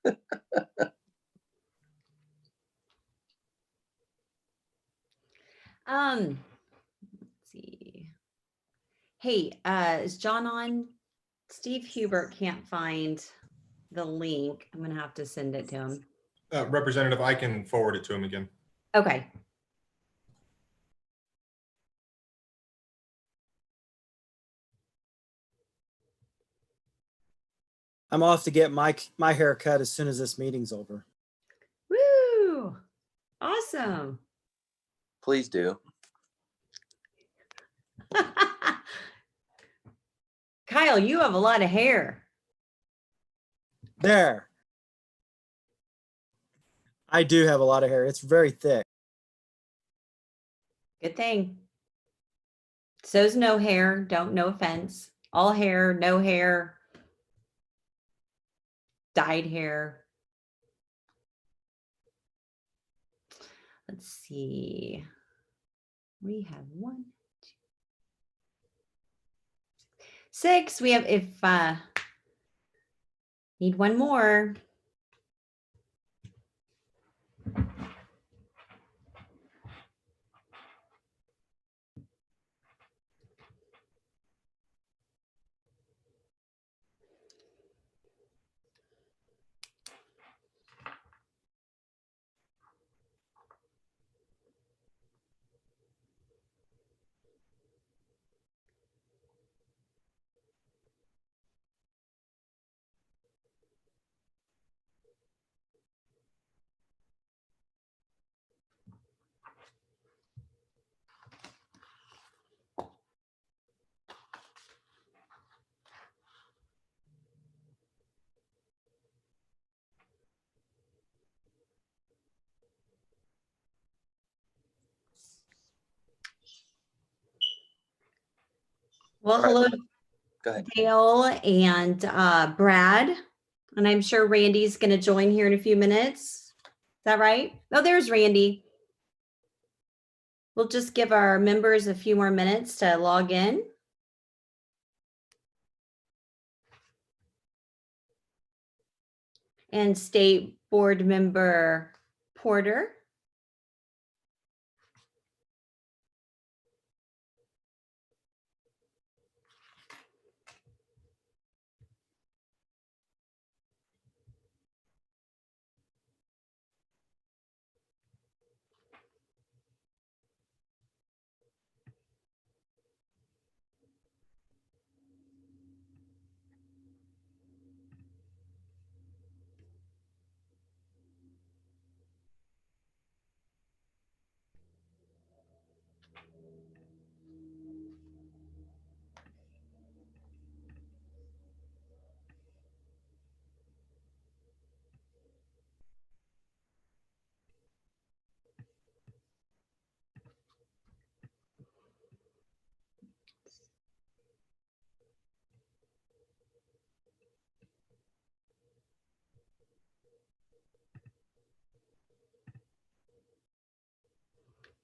Let's see. Hey, is John on? Steve Hubert can't find the link. I'm gonna have to send it to him. Representative, I can forward it to him again. Okay. I'm off to get my hair cut as soon as this meeting's over. Woo! Awesome. Please do. Kyle, you have a lot of hair. There. I do have a lot of hair. It's very thick. Good thing. So's no hair. No offense. All hair, no hair. Dyed hair. Let's see. We have 1, 2, 6. We have, if need one more. Well, hello, Go ahead. Dale and Brad. And I'm sure Randy's going to join here in a few minutes. Is that right? Oh, there's Randy. We'll just give our members a few more minutes to log in. And State Board Member Porter.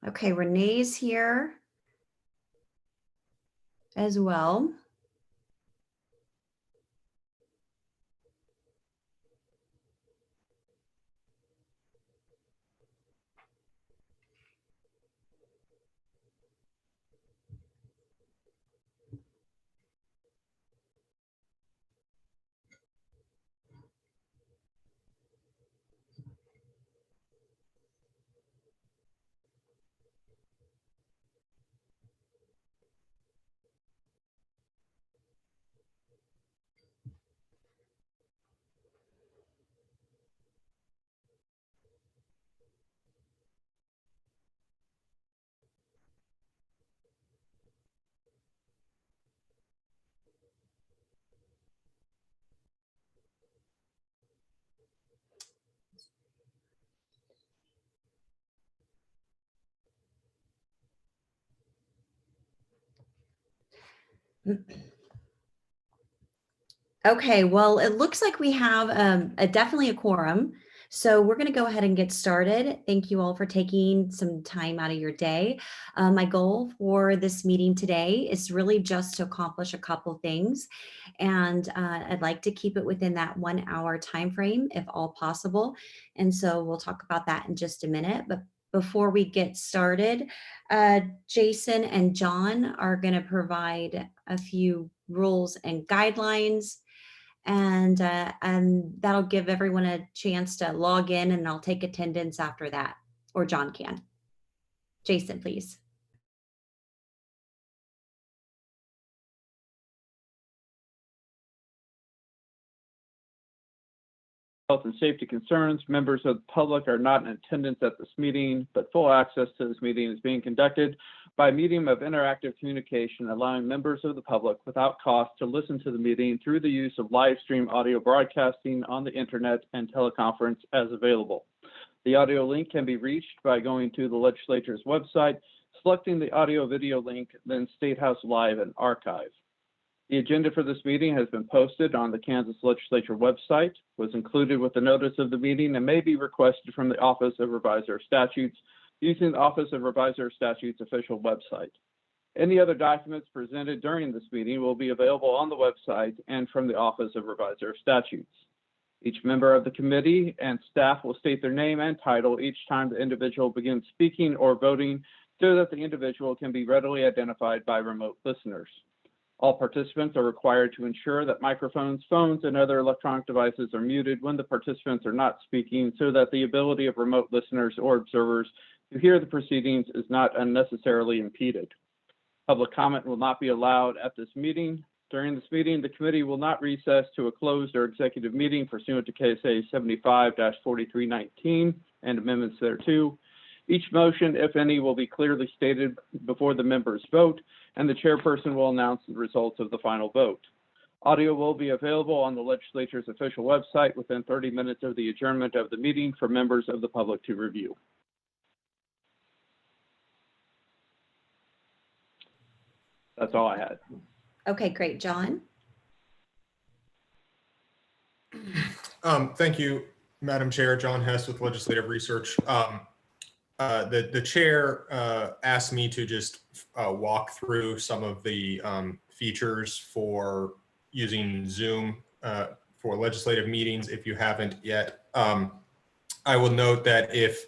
Okay, Renee's here as well. Okay, well, it looks like we have definitely a quorum So we're going to go ahead and get started. Thank you all for taking some time out of your day. My goal for this meeting today is really just to accomplish a couple things. And I'd like to keep it within that 1 hour time frame if all possible. And so we'll talk about that in just a minute. But before we get started, Jason and John are going to provide a few rules and guidelines, and that'll give everyone a chance to log in, and I'll take attendance after that, or John can. Jason, please. Health and safety concerns. Members of the public are not in attendance at this meeting, but full access to this meeting is being conducted by medium of interactive communication, allowing members of the public without cost to listen to the meeting through the use of live stream audio broadcasting on the internet and teleconference as available. The audio link can be reached by going to the legislature's website, selecting the audio video link, then State House Live and Archive. The agenda for this meeting has been posted on the Kansas Legislature website, was included with the notice of the meeting, and may be requested from the Office of Reviser of Statutes using the Office of Reviser of Statutes official website. Any other documents presented during this meeting will be available on the website and from the Office of Reviser of Statutes. Each member of the committee and staff will state their name and title each time the individual begins speaking or voting so that the individual can be readily identified by remote listeners. All participants are required to ensure that microphones, phones, and other electronic devices are muted when the participants are not speaking so that the ability of remote listeners or observers to hear the proceedings is not unnecessarily impeded. Public comment will not be allowed at this meeting. During this meeting, the committee will not recess to a closed or executive meeting pursuant to KSA 75-4319 and amendments thereto. Each motion, if any, will be clearly stated before the members vote, and the chairperson will announce the results of the final vote. Audio will be available on the legislature's official website within 30 minutes of the adjournment of the meeting for members of the public to review. That's all I had. Okay, great. John? Thank you, Madam Chair. John Hess with Legislative Research. The chair asked me to just walk through some of the features for using Zoom for legislative meetings if you haven't yet. I will note that if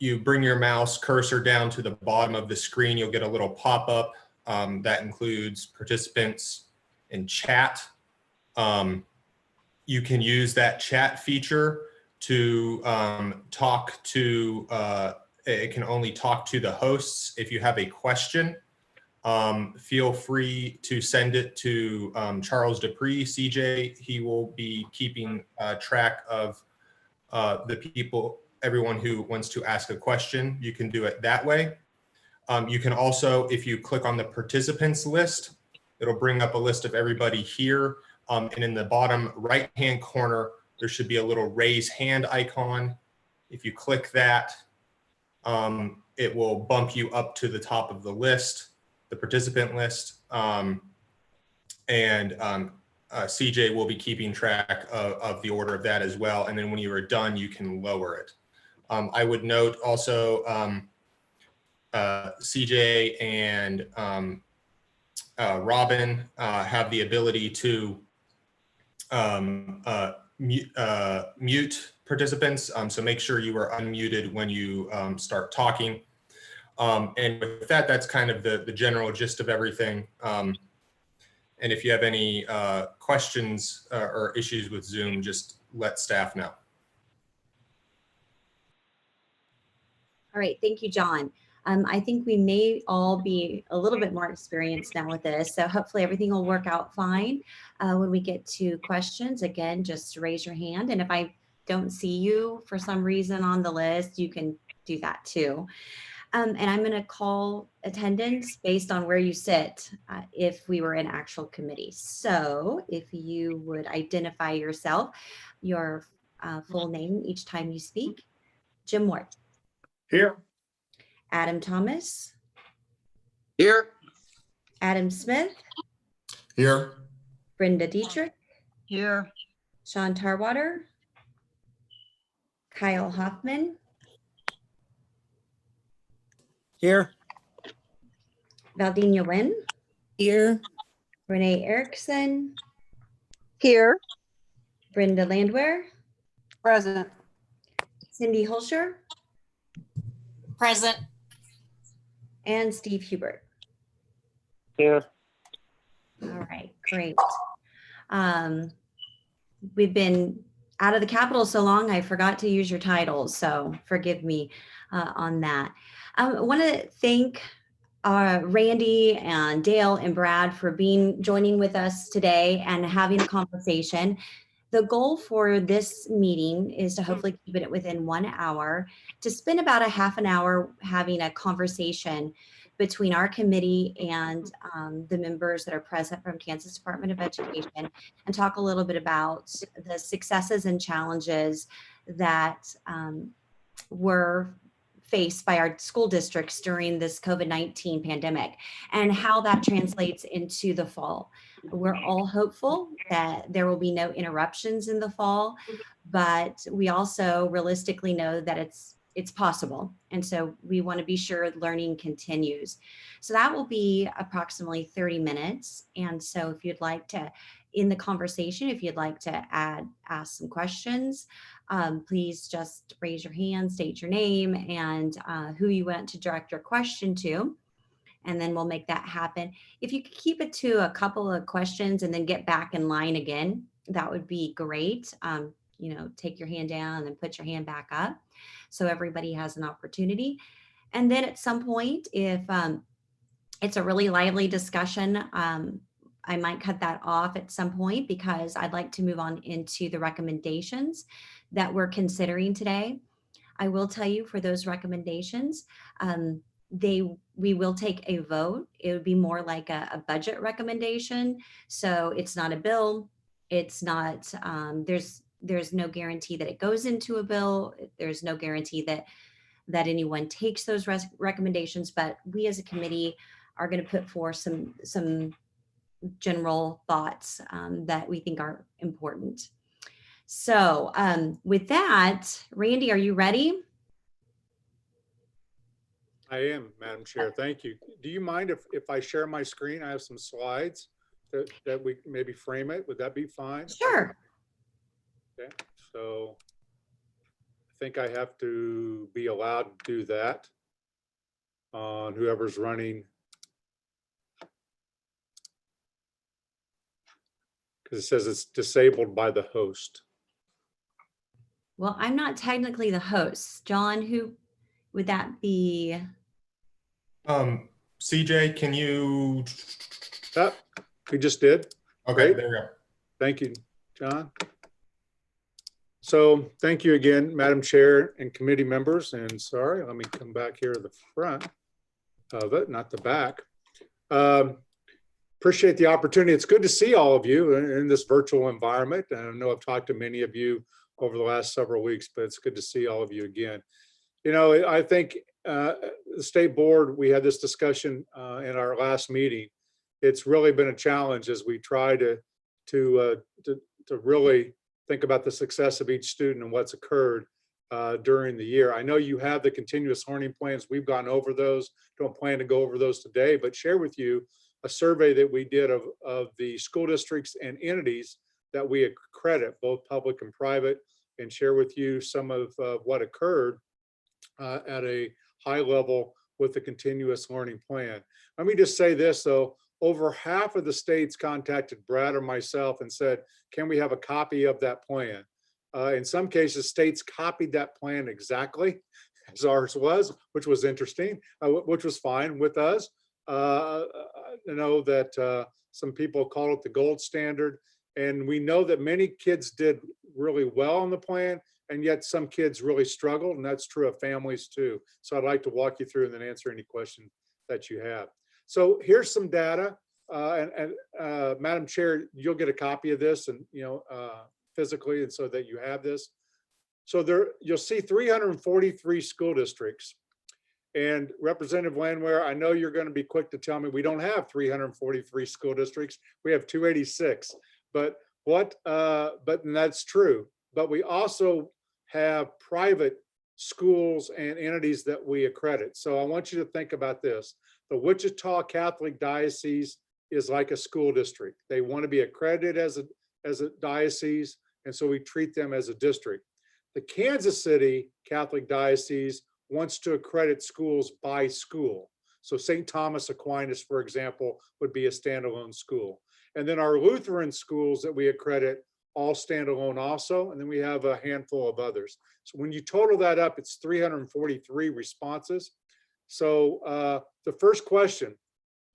you bring your mouse cursor down to the bottom of the screen, you'll get a little pop-up that includes participants and chat. You can use that chat feature to talk to, it can only talk to the hosts. If you have a question, feel free to send it to Charles Dupree, CJ. He will be keeping track of the people, everyone who wants to ask a question. You can do it that way. You can also, if you click on the participants list, it'll bring up a list of everybody here. And in the bottom right-hand corner, there should be a little raise hand icon. If you click that, it will bump you up to the top of the list, the participant list. CJ will be keeping track of the order of that as well. And then when you are done, you can lower it. I would note also CJ and Robin have the ability to mute participants. So make sure you are unmuted when you start talking. And with that, that's kind of the general gist of everything. And if you have any questions or issues with Zoom, just let staff know. All right, thank you, John. I think we may all be a little bit more experienced now with this, so hopefully everything will work out fine. When we get to questions, again, just raise your hand, and if I don't see you for some reason on the list, you can do that too. And I'm going to call attendance based on where you sit if we were in actual committee. So if you would identify yourself, your full name each time you speak. Jim Ward. Here. Adam Thomas. Here. Adam Smith. Here. Brenda Dietrich. Here. Sean Tarwater. Kyle Hoffman, Here. Valdina Lynn, Here. Renee Erickson, Here. Brenda Landwehr, Present. Cindy Hulsher, Present. and Steve Hubert. Here. All right, great. We've been out of the Capitol so long, I forgot to use your titles, so forgive me on that. I want to thank Randy and Dale and Brad for joining with us today and having a conversation. The goal for this meeting is to hopefully keep it within 1 hour, to spend about a half an hour having a conversation between our committee and the members that are present from Kansas Department of Education, and talk a little bit about the successes and challenges that were faced by our school districts during this COVID-19 pandemic and how that translates into the fall. We're all hopeful that there will be no interruptions in the fall, but we also realistically know that it's possible. And so we want to be sure learning continues. So that will be approximately 30 minutes. And so if you'd like to, in the conversation, if you'd like to ask some questions, please just raise your hand, state your name and who you want to direct your question to, and then we'll make that happen. If you could keep it to a couple of questions and then get back in line again, that would be great. Take your hand down and then put your hand back up so everybody has an opportunity. And then at some point, if it's a really lively discussion, I might cut that off at some point because I'd like to move on into the recommendations that we're considering today. I will tell you, for those recommendations, we will take a vote. It would be more like a budget recommendation. So it's not a bill. It's not, there's no guarantee that it goes into a bill. There's no guarantee that anyone takes those recommendations, but we as a committee are going to put forth some general thoughts that we think are important. So with that, Randy, are you ready? I am, Madam Chair. Thank you. Do you mind if I share my screen? I have some slides that we maybe frame it. Would that be fine? Sure. Okay, so I think I have to be allowed to do that on whoever's running. Because it says it's disabled by the host. Well, I'm not technically the host. John, who would that be? CJ, can you? We just did. Okay, Great. there we go. Thank you, John. So thank you again, Madam Chair and committee members. And sorry, let me come back here to the front of it, not the back. Appreciate the opportunity. It's good to see all of you in this virtual environment. And I know I've talked to many of you over the last several weeks, but it's good to see all of you again. You know, I think the state board, we had this discussion in our last meeting. It's really been a challenge as we try to really think about the success of each student and what's occurred during the year. I know you have the continuous learning plans. We've gone over those. Don't plan to go over those today, but share with you a survey that we did of the school districts and entities that we accredit, both public and private, and share with you some of what occurred at a high level with the continuous learning plan. Let me just say this though, over half of the states contacted Brad or myself and said, can we have a copy of that plan? In some cases, states copied that plan exactly as ours was, which was interesting, which was fine with us. You know that some people call it the gold standard, and we know that many kids did really well on the plan, and yet some kids really struggled, and that's true of families too. So I'd like to walk you through and then answer any questions that you have. So here's some data, and Madam Chair, you'll get a copy of this, and physically, and so that you have this. So there, you'll see 343 school districts. And Representative Landwehr, I know you're going to be quick to tell me we don't have 343 school districts. We have 286. But and that's true. But we also have private schools and entities that we accredit. So I want you to think about this. The Wichita Catholic Diocese is like a school district. They want to be accredited as a diocese, and so we treat them as a district. The Kansas City Catholic Diocese wants to accredit schools by school. So St. Thomas Aquinas, for example, would be a standalone school. And then our Lutheran schools that we accredit all standalone also, and then we have a handful of others. So when you total that up, it's 343 responses. So the first question,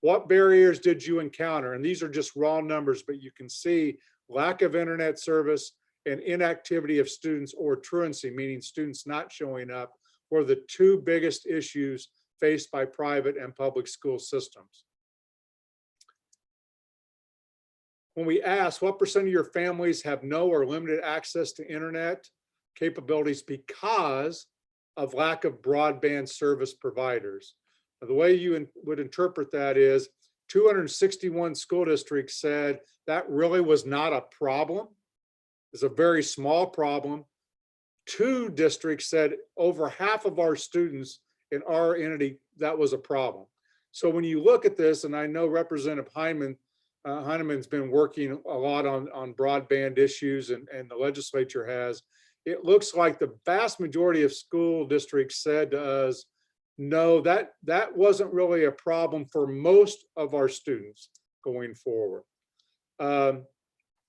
what barriers did you encounter? And these are just raw numbers, but you can see lack of internet service and inactivity of students, or truancy, meaning students not showing up, were the two biggest issues faced by private and public school systems. When we ask what percent of your families have no or limited access to internet capabilities because of lack of broadband service providers, now, the way you would interpret that is 261 school districts said that really was not a problem. It's a very small problem. 2 districts said over half of our students in our entity, that was a problem. So when you look at this, and I know Representative Heineman's been working a lot on broadband issues, and the legislature has, it looks like the vast majority of school districts said to us, no, that wasn't really a problem for most of our students going forward.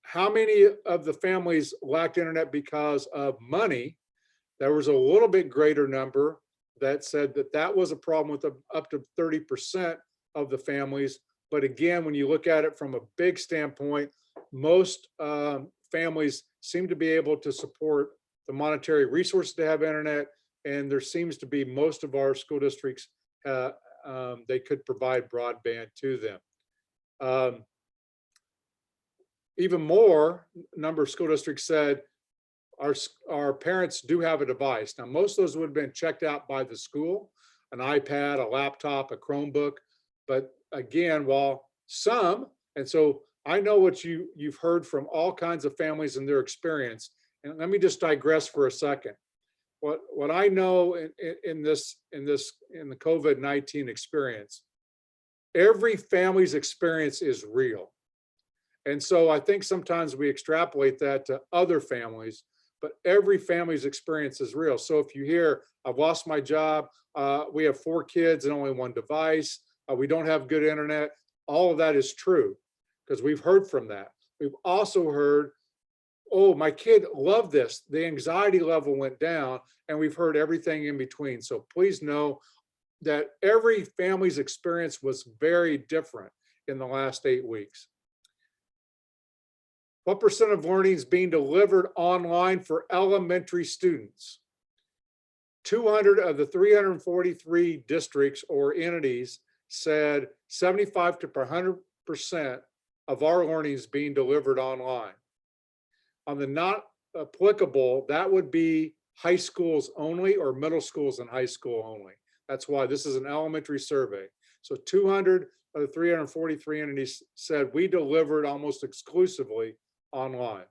How many of the families lacked internet because of money? There was a little bit greater number that said that that was a problem with up to 30% of the families. But again, when you look at it from a big standpoint, most families seem to be able to support the monetary resources to have internet. And there seems to be most of our school districts, they could provide broadband to them. Even more, number of school districts said our parents do have a device. Now, most of those would have been checked out by the school, an iPad, a laptop, a Chromebook. But again, while some, and so I know what you've heard from all kinds of families and their experience. And let me just digress for a second. What I know in the COVID-19 experience, every family's experience is real. And so I think sometimes we extrapolate that to other families, but every family's experience is real. So if you hear, I've lost my job, we have 4 kids and only 1 device, we don't have good internet, all of that is true because we've heard from that. We've also heard, oh, my kid loved this. The anxiety level went down, and we've heard everything in between. So please know that every family's experience was very different in the last 8 weeks. What percent of learning is being delivered online for elementary students? 200 of the 343 districts or entities said 75 to 100% of our learning is being delivered online. On the not applicable, that would be high schools only or middle schools and high school only. That's why this is an elementary survey. So 200 of the 343 entities said we delivered almost exclusively online.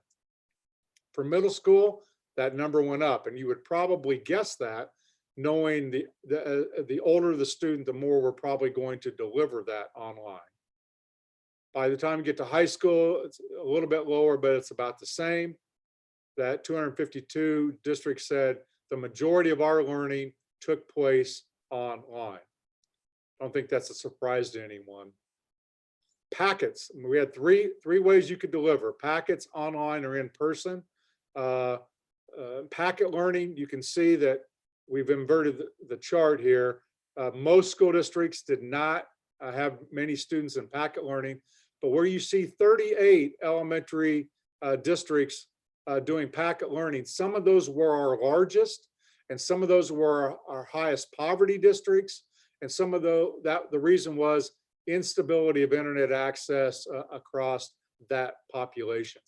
For middle school, that number went up, and you would probably guess that, knowing the older the student, the more we're probably going to deliver that online. By the time you get to high school, it's a little bit lower, but it's about the same. That 252 districts said the majority of our learning took place online. I don't think that's a surprise to anyone. Packets, we had three ways you could deliver: packets, online, or in person. Packet learning, you can see that we've inverted the chart here. Most school districts did not have many students in packet learning, but where you see 38 elementary districts doing packet learning, some of those were our largest, and some of those were our highest poverty districts, and some of the reason was instability of internet access across that population.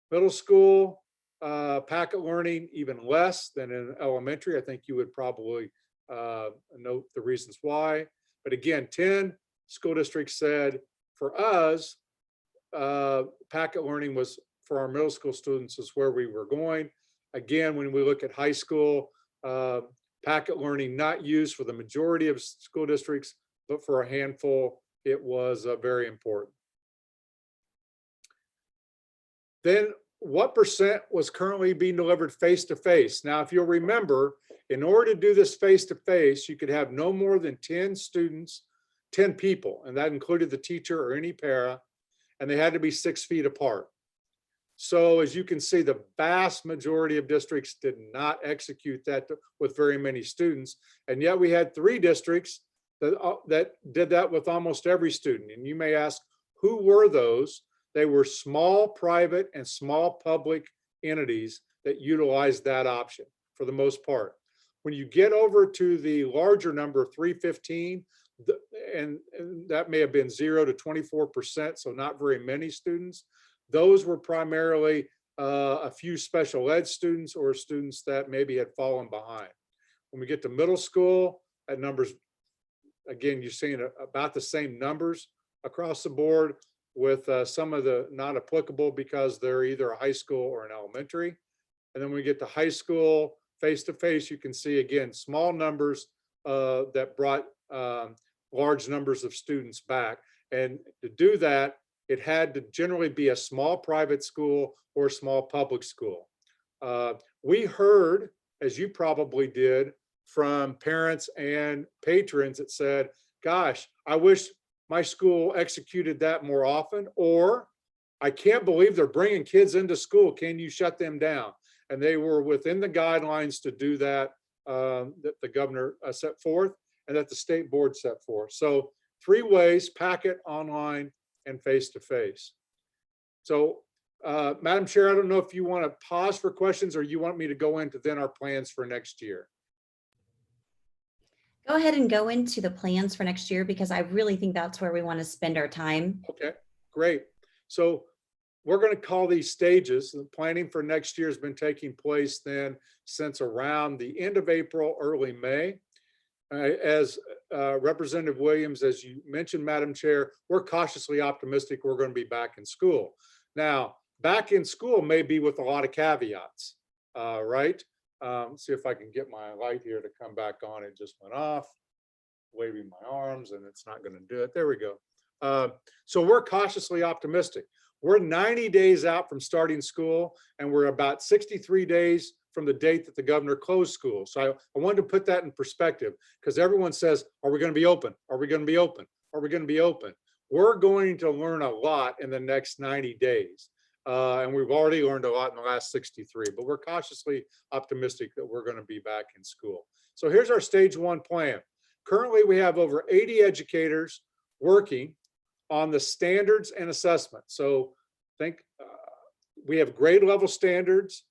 Middle school, packet learning even less than in elementary. I think you would probably note the reasons why. But again, 10 school districts said for us, packet learning was, for our middle school students, is where we were going. Again, when we look at high school, packet learning not used for the majority of school districts, but for a handful, it was very important. Then what percent was currently being delivered face-to-face? Now, if you'll remember, in order to do this face-to-face, you could have no more than 10 students, 10 people, and that included the teacher or any para, and they had to be 6 feet apart. So as you can see, the vast majority of districts did not execute that with very many students. And yet we had 3 districts that did that with almost every student. And you may ask, who were those? They were small private and small public entities that utilized that option for the most part. When you get over to the larger number, 315, and that may have been 0 to 24%, so not very many students. Those were primarily a few special ed students or students that maybe had fallen behind. When we get to middle school, that numbers, again, you're seeing about the same numbers across the board, with some of the not applicable because they're either a high school or an elementary. And then when we get to high school, face-to-face, you can see again, small numbers that brought large numbers of students back. And to do that, it had to generally be a small private school or a small public school. We heard, as you probably did, from parents and patrons that said, gosh, I wish my school executed that more often, or I can't believe they're bringing kids into school. Can you shut them down? And they were within the guidelines to do that, that the governor set forth and that the state board set forth. So 3 ways: packet, online, and face-to-face. So Madam Chair, I don't know if you want to pause for questions or you want me to go into then our plans for next year. Go ahead and go into the plans for next year, because I really think that's where we want to spend our time. Okay, great. So we're going to call these stages. The planning for next year has been taking place then since around the end of April, early May. As Representative Williams, as you mentioned, Madam Chair, we're cautiously optimistic we're going to be back in school. Now, back in school may be with a lot of caveats, right? See if I can get my light here to come back on. It just went off, waving my arms, and it's not going to do it. There we go. So we're cautiously optimistic. We're 90 days out from starting school, and we're about 63 days from the date that the governor closed school. So I wanted to put that in perspective, because everyone says, are we going to be open? Are we going to be open? Are we going to be open? We're going to learn a lot in the next 90 days. And we've already learned a lot in the last 63, but we're cautiously optimistic that we're going to be back in school. So here's our stage 1 plan. Currently, we have over 80 educators working on the standards and assessment. So think we have grade level standards,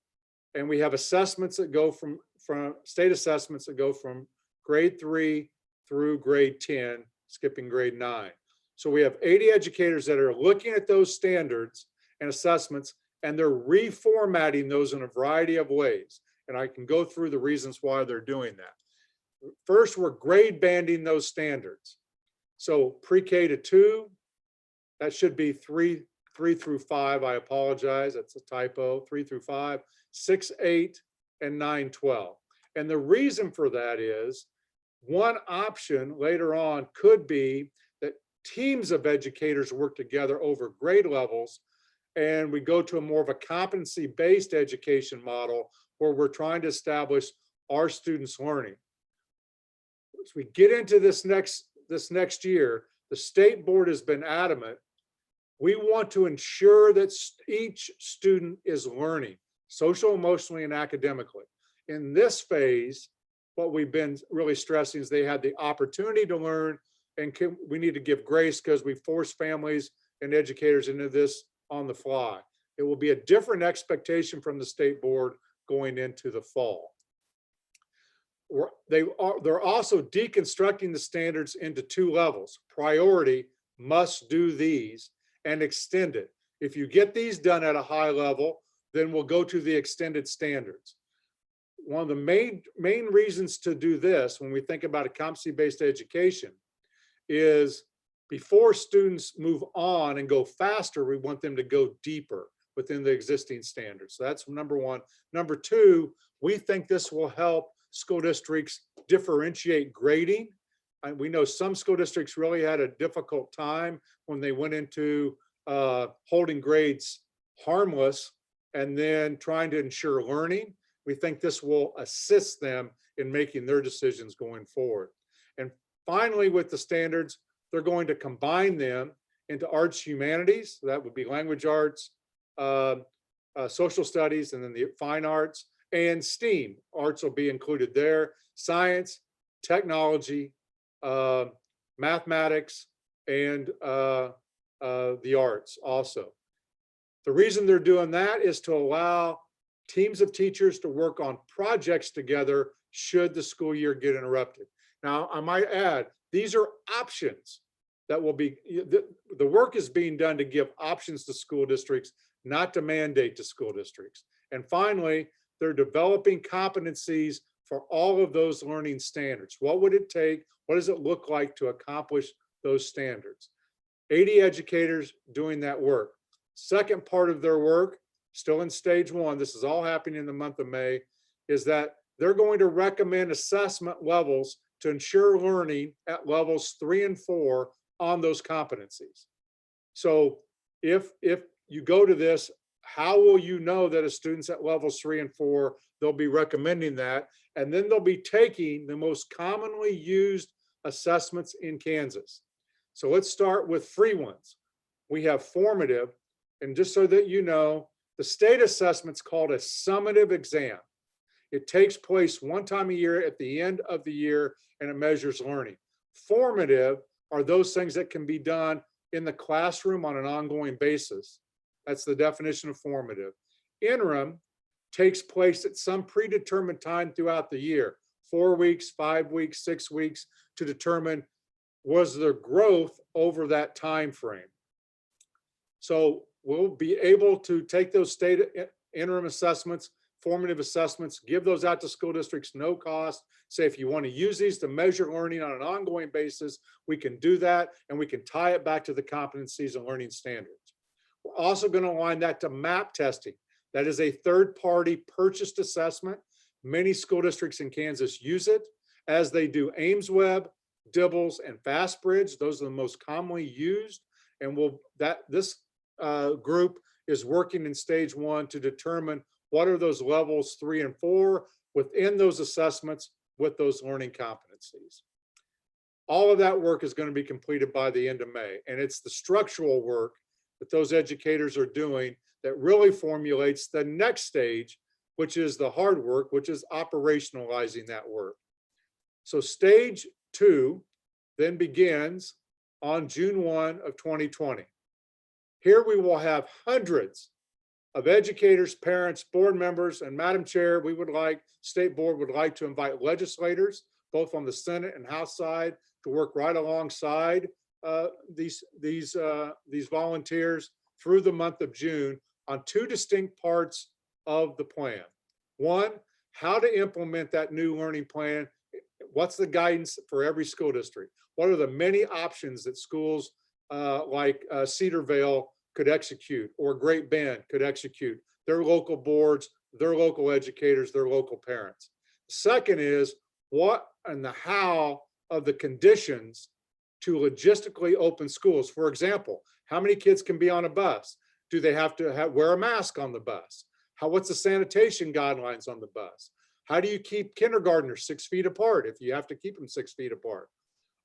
and we have assessments that go from state assessments that go from grade 3 through grade 10, skipping grade 9. So we have 80 educators that are looking at those standards and assessments, and they're reformatting those in a variety of ways. And I can go through the reasons why they're doing that. First, we're grade banding those standards. So pre-K to 2, that should be 3 through 5. I apologize, that's a typo. 3 through 5, 6, 8, and 9, 12. And the reason for that is one option later on could be that teams of educators work together over grade levels, and we go to a more of a competency-based education model where we're trying to establish our students' learning. As we get into this next year, the state board has been adamant. We want to ensure that each student is learning social, emotionally, and academically. In this phase, what we've been really stressing is they had the opportunity to learn, and we need to give grace because we force families and educators into this on the fly. It will be a different expectation from the state board going into the fall. They're also deconstructing the standards into 2 levels: priority, must do these, and extended. If you get these done at a high level, then we'll go to the extended standards. One of the main reasons to do this when we think about a competency-based education is before students move on and go faster, we want them to go deeper. within the existing standards. So that's number one. Number two, we think this will help school districts differentiate grading. And we know some school districts really had a difficult time when they went into holding grades harmless and then trying to ensure learning. We think this will assist them in making their decisions going forward. And finally, with the standards, they're going to combine them into arts, humanities. That would be language arts, social studies, and then the fine arts, and STEAM. Arts will be included there. Science, technology, mathematics, and the arts also. The reason they're doing that is to allow teams of teachers to work on projects together should the school year get interrupted. Now, I might add, these are options that will be, the work is being done to give options to school districts, not to mandate to school districts. And finally, they're developing competencies for all of those learning standards. What would it take? What does it look like to accomplish those standards? 80 educators doing that work. Second part of their work, still in stage one, this is all happening in the month of May, is that they're going to recommend assessment levels to ensure learning at levels 3 and 4 on those competencies. So if you go to this, how will you know that a student's at levels 3 and 4? They'll be recommending that, and then they'll be taking the most commonly used assessments in Kansas. So let's start with free ones. We have formative, and just so that you know, the state assessment's called a summative exam. It takes place one time a year at the end of the year, and it measures learning. Formative are those things that can be done in the classroom on an ongoing basis. That's the definition of formative. Interim takes place at some predetermined time throughout the year, 4 weeks, 5 weeks, 6 weeks, to determine was there growth over that time frame. So we'll be able to take those state interim assessments, formative assessments, give those out to school districts, no cost. Say if you want to use these to measure learning on an ongoing basis, we can do that, and we can tie it back to the competencies and learning standards. We're also going to align that to MAP testing. That is a third-party purchased assessment. Many school districts in Kansas use it, as they do AimsWeb, Dibbles, and FastBridge. Those are the most commonly used. And this group is working in stage one to determine what are those levels 3 and 4 within those assessments with those learning competencies. All of that work is going to be completed by the end of May. And it's the structural work that those educators are doing that really formulates the next stage, which is the hard work, which is operationalizing that work. So stage 2 then begins on June 1 of 2020. Here we will have hundreds of educators, parents, board members, and Madam Chair, State Board would like to invite legislators, both on the Senate and House side, to work right alongside these volunteers through the month of June on 2 distinct parts of the plan. One, how to implement that new learning plan. What's the guidance for every school district? What are the many options that schools like Cedarvale could execute, or Great Bend could execute, their local boards, their local educators, their local parents? Second is what and the how of the conditions to logistically open schools. For example, how many kids can be on a bus? Do they have to wear a mask on the bus? What's the sanitation guidelines on the bus? How do you keep kindergartners 6 feet apart if you have to keep them 6 feet apart?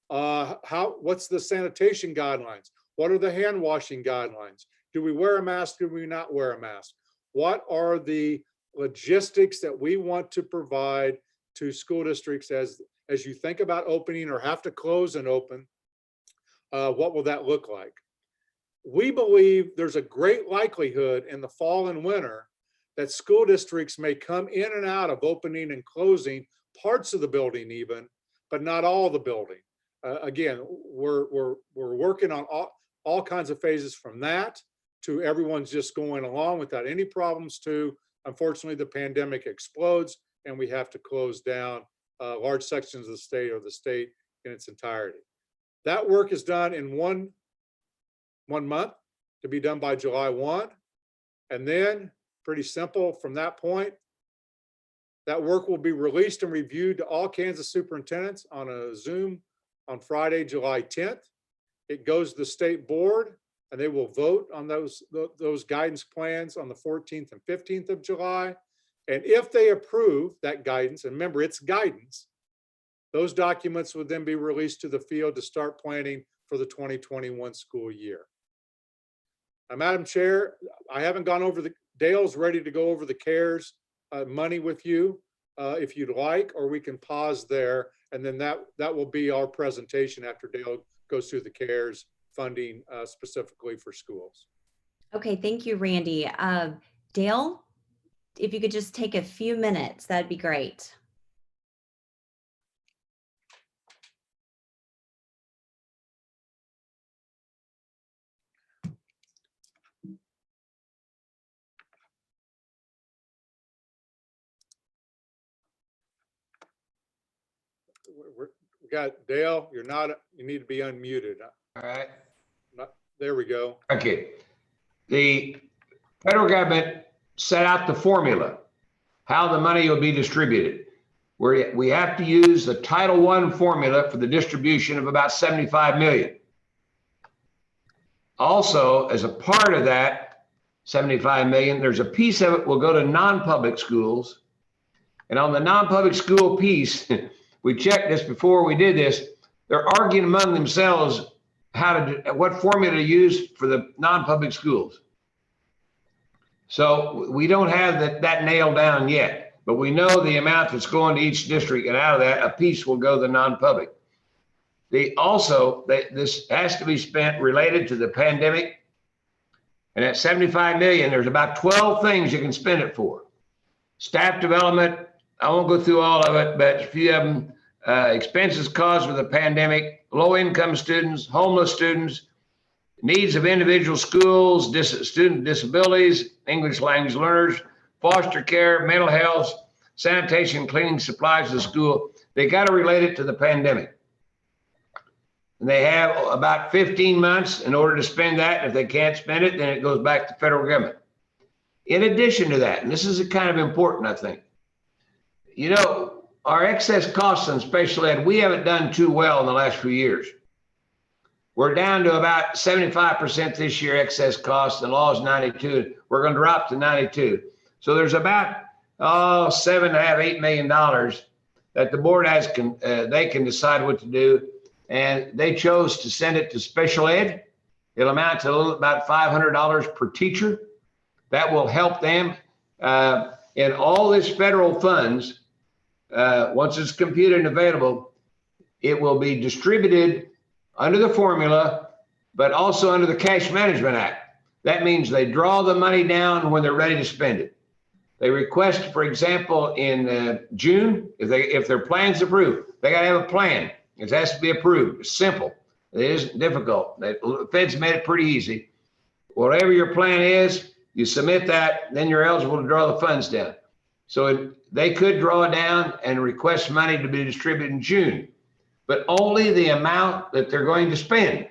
What's the sanitation guidelines? What are the hand washing guidelines? Do we wear a mask? Do we not wear a mask? What are the logistics that we want to provide to school districts as you think about opening or have to close and open? What will that look like? We believe there's a great likelihood in the fall and winter that school districts may come in and out of opening and closing parts of the building even, but not all the building. Again, we're working on all kinds of phases from that to everyone's just going along without any problems to, unfortunately, the pandemic explodes and we have to close down large sections of the state or the state in its entirety. That work is done in one month to be done by July 1. And then, pretty simple from that point, that work will be released and reviewed to all Kansas superintendents on a Zoom on Friday, July 10th. It goes to the state board and they will vote on those guidance plans on the 14th and 15th of July. And if they approve that guidance, and remember, it's guidance, those documents would then be released to the field to start planning for the 2021 school year. Now, Madam Chair, I haven't gone over Dale's ready to go over the CARES money with you if you'd like, or we can pause there. And then that will be our presentation after Dale goes through the CARES funding specifically for schools. Okay, thank you, Randy. Dale, if you could just take a few minutes, that'd be great. We got Dale, you need to be unmuted. All right. There we go. Okay. The federal government set out the formula, how the money will be distributed. We have to use the Title I formula for the distribution of about 75 million. Also, as a part of that 75 million, there's a piece of it will go to non-public schools. And on the non-public school piece, we checked this before we did this, they're arguing among themselves what formula to use for the non-public schools. So we don't have that nailed down yet, but we know the amount that's going to each district, and out of that, a piece will go to the non-public. This has to be spent related to the pandemic. And at 75 million, there's about 12 things you can spend it for. Staff development, I won't go through all of it, but a few of them, expenses caused with the pandemic, low-income students, homeless students, needs of individual schools, student disabilities, English language learners, foster care, mental health, sanitation, cleaning supplies to the school. They got to relate it to the pandemic. And they have about 15 months in order to spend that. And if they can't spend it, then it goes back to federal government. In addition to that, and this is kind of important, I think, you know, our excess costs on special ed, we haven't done too well in the last few years. We're down to about 75% this year excess costs, and law is 92. We're going to drop to 92. So there's about $7.5, $8 million that the board has they can decide what to do, and they chose to send it to special ed. It'll amount to about $500 per teacher. That will help them. And all this federal funds, once it's computed and available, it will be distributed under the formula, but also under the Cash Management Act. That means they draw the money down when they're ready to spend it. They request, for example, in June, if their plan's approved, they got to have a plan. It has to be approved. It's simple. It isn't difficult. The Fed's made it pretty easy. Whatever your plan is, you submit that, then you're eligible to draw the funds down. So they could draw down and request money to be distributed in June, but only the amount that they're going to spend,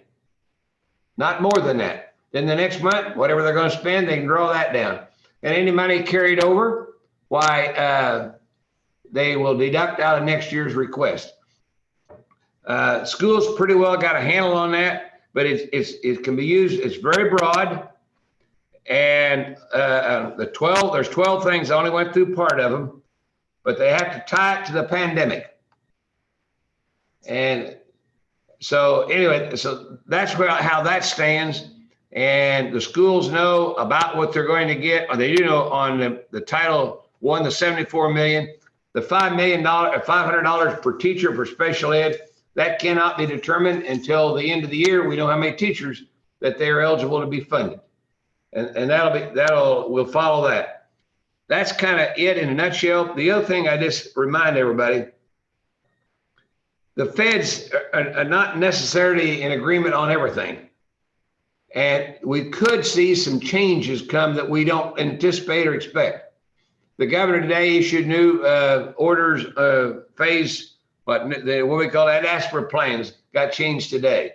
not more than that. Then the next month, whatever they're going to spend, they can draw that down. And any money carried over, they will deduct out of next year's request. Schools pretty well got a handle on that, but it can be used. It's very broad. And there's 12 things. I only went through part of them, but they have to tie it to the pandemic. And so anyway, so that's how that stands. And the schools know about what they're going to get, or they do know on the Title I, the 74 million, the $500 per teacher for special ed, that cannot be determined until the end of the year. We know how many teachers that they are eligible to be funded. And we'll follow that. That's kind of it in a nutshell. The other thing I just remind everybody, the feds are not necessarily in agreement on everything. And we could see some changes come that we don't anticipate or expect. The governor today issued new orders, what we call that, ASPR plans got changed today.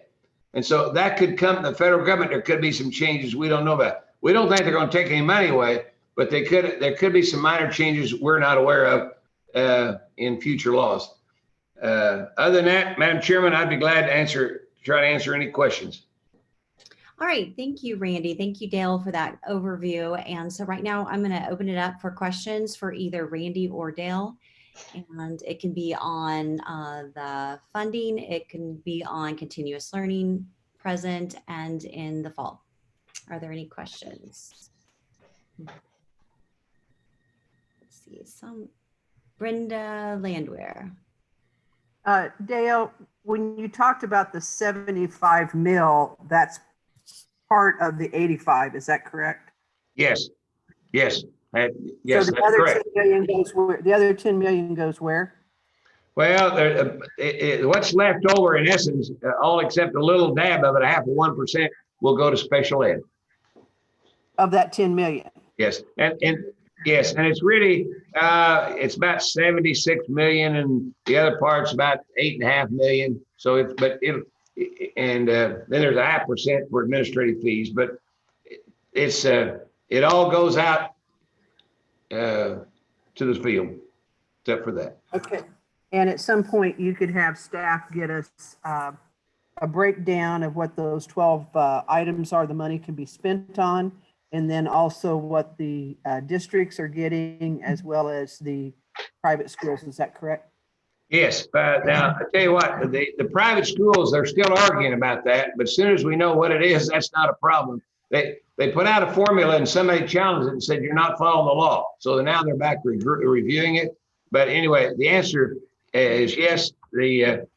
And so that could come, the federal government, there could be some changes we don't know about. We don't think they're going to take any money away, but there could be some minor changes we're not aware of in future laws. Other than that, Madam Chairman, I'd be glad to try to answer any questions. All right, thank you, Randy. Thank you, Dale, for that overview. And so right now I'm going to open it up for questions for either Randy or Dale. And it can be on the funding, it can be on continuous learning, present and in the fall. Are there any questions? Let's see, Brenda Landwehr. Dale, when you talked about the 75 mil, that's part of the 85, is that correct? Yes. Yes, So that's the other correct. 10 million goes where? The other 10 million goes where? Well, what's left over, in essence, all except a little dab of it, 0.5% will go to special ed. Of that 10 million? Yes, and yes, and it's really it's about 76 million, and the other part's about 8.5 million. So then there's 0.5% for administrative fees, but it all goes out to the field, except for that. Okay. And at some point you could have staff get us a breakdown of what those 12 items are the money can be spent on, and then also what the districts are getting as well as the private schools. Is that correct? Yes, now I tell you what, the private schools, they're still arguing about that, but as soon as we know what it is, that's not a problem. They put out a formula and somebody challenged it and said, you're not following the law. So now they're back reviewing it. But anyway, the answer is yes, it's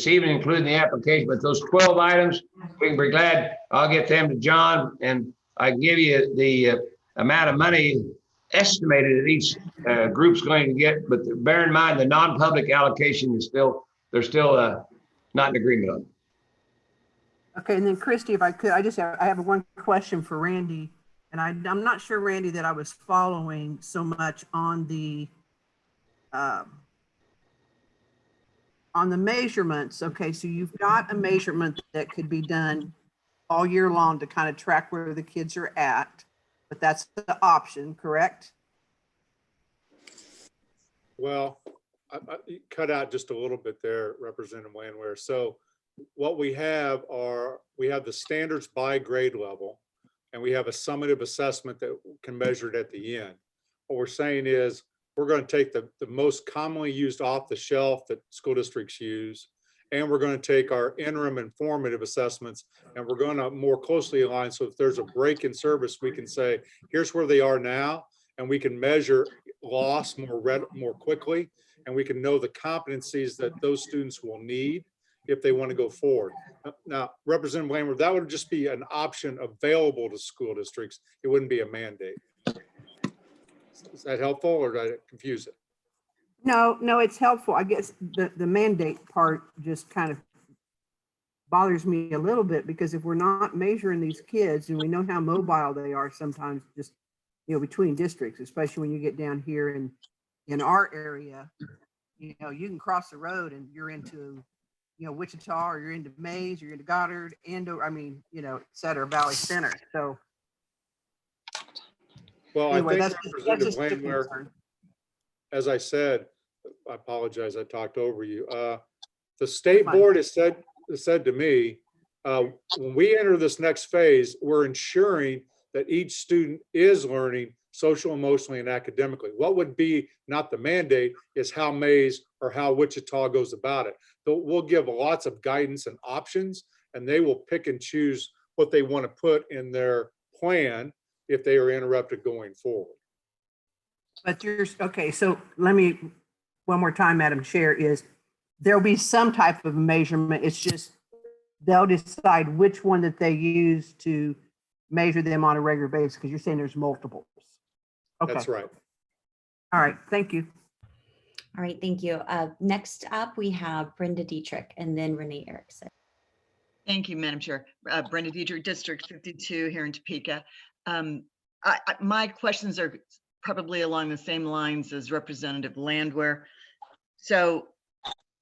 even including the application, but those 12 items, we can be glad, I'll get them to John and I can give you the amount of money estimated that each group's going to get, but bear in mind the non-public allocation is they're still not in agreement on. Okay, and then Christy, if I could, I have one question for Randy, and I'm not sure, Randy, that I was following so much on the measurements. Okay, so you've got a measurement that could be done all year long to kind of track where the kids are at, but that's the option, correct? Well, I cut out just a little bit there, Representative Landwehr. So what we have the standards by grade level, and we have a summative assessment that can measure it at the end. What we're saying is we're going to take the most commonly used off the shelf that school districts use, and we're going to take our interim and formative assessments, and we're going to more closely align. So if there's a break in service, we can say, here's where they are now, and we can measure loss more quickly, and we can know the competencies that those students will need if they want to go forward. Now, Representative Landwehr, that would just be an option available to school districts. It wouldn't be a mandate. Is that helpful, or did I confuse it? No, it's helpful. I guess the mandate part just kind of bothers me a little bit, because if we're not measuring these kids, and we know how mobile they are sometimes, just, between districts, especially when you get down here in our area, you can cross the road and you're into, Wichita, or you're into Mays, you're into Goddard, et cetera, Valley Center. So Well, anyway, I think Representative a Landwehr, concern. as I said, I apologize, I talked over you. The state board has said to me, when we enter this next phase, we're ensuring that each student is learning social, emotionally, and academically. What would be not the mandate is how Mays or how Wichita goes about it. We'll give lots of guidance and options, and they will pick and choose what they want to put in their plan if they are interrupted going forward. But okay, so let me, one more time, Madam Chair, is there'll be some type of measurement. It's just they'll decide which one that they use to measure them on a regular basis, because you're saying there's multiples. Okay. That's right. All right, thank you. All right, thank you. Next up, we have Brenda Dietrich and then Renee Erickson. Thank you, Madam Chair. Brenda Dietrich, District 52 here in Topeka. My questions are probably along the same lines as Representative Landwehr. So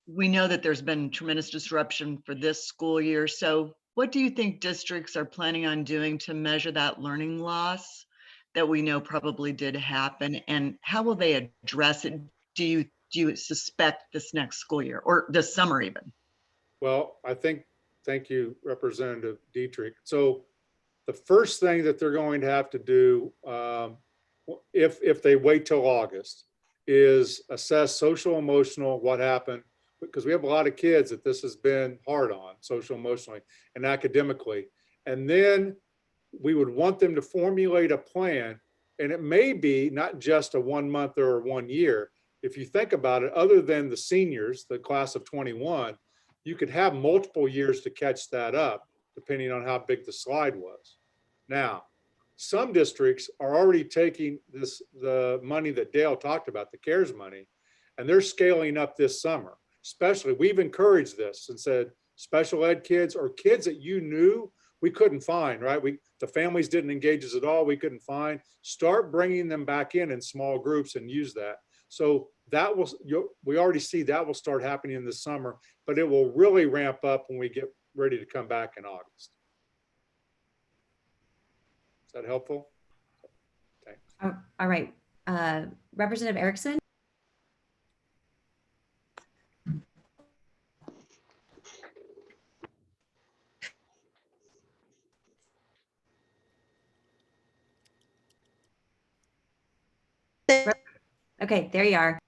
we know that there's been tremendous disruption for this school year. So What do you think districts are planning on doing to measure that learning loss that we know probably did happen? And how will they address it? Do you suspect this next school year or this summer even? Well, thank you, Representative Dietrich. So the first thing that they're going to have to do, if they wait till August, is assess social emotional, what happened, because we have a lot of kids that this has been hard on, social emotionally and academically. And then we would want them to formulate a plan, and it may be not just a 1 month or 1 year. If you think about it, other than the seniors, the class of 21, you could have multiple years to catch that up, depending on how big the slide was. Now, some districts are already taking the money that Dale talked about, the CARES money, and they're scaling up this summer. Especially, we've encouraged this and said, special ed kids or kids that you knew we couldn't find, right? The families didn't engage us at all. We couldn't find. Start bringing them back in small groups and use that. So that will, we already see that will start happening in the summer, but it will really ramp up when we get ready to come back in August. Is that helpful? Okay. All right. Representative Erickson? Okay, there you are.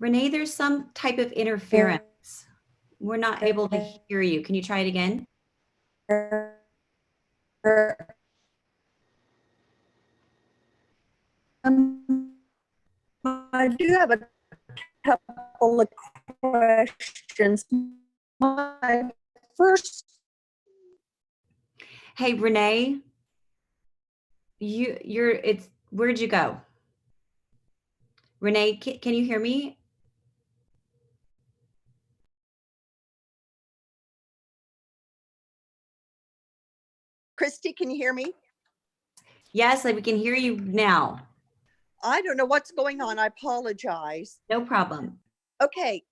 Renee, there's some type of interference. We're not able to hear you. Can you try it again? I do have a couple of questions. My first, Hey, Renee, where'd you go? Renee, can you hear me? Christy, can you hear me? Yes, we can hear you now. I don't know what's going on. I apologize. No problem. Okay.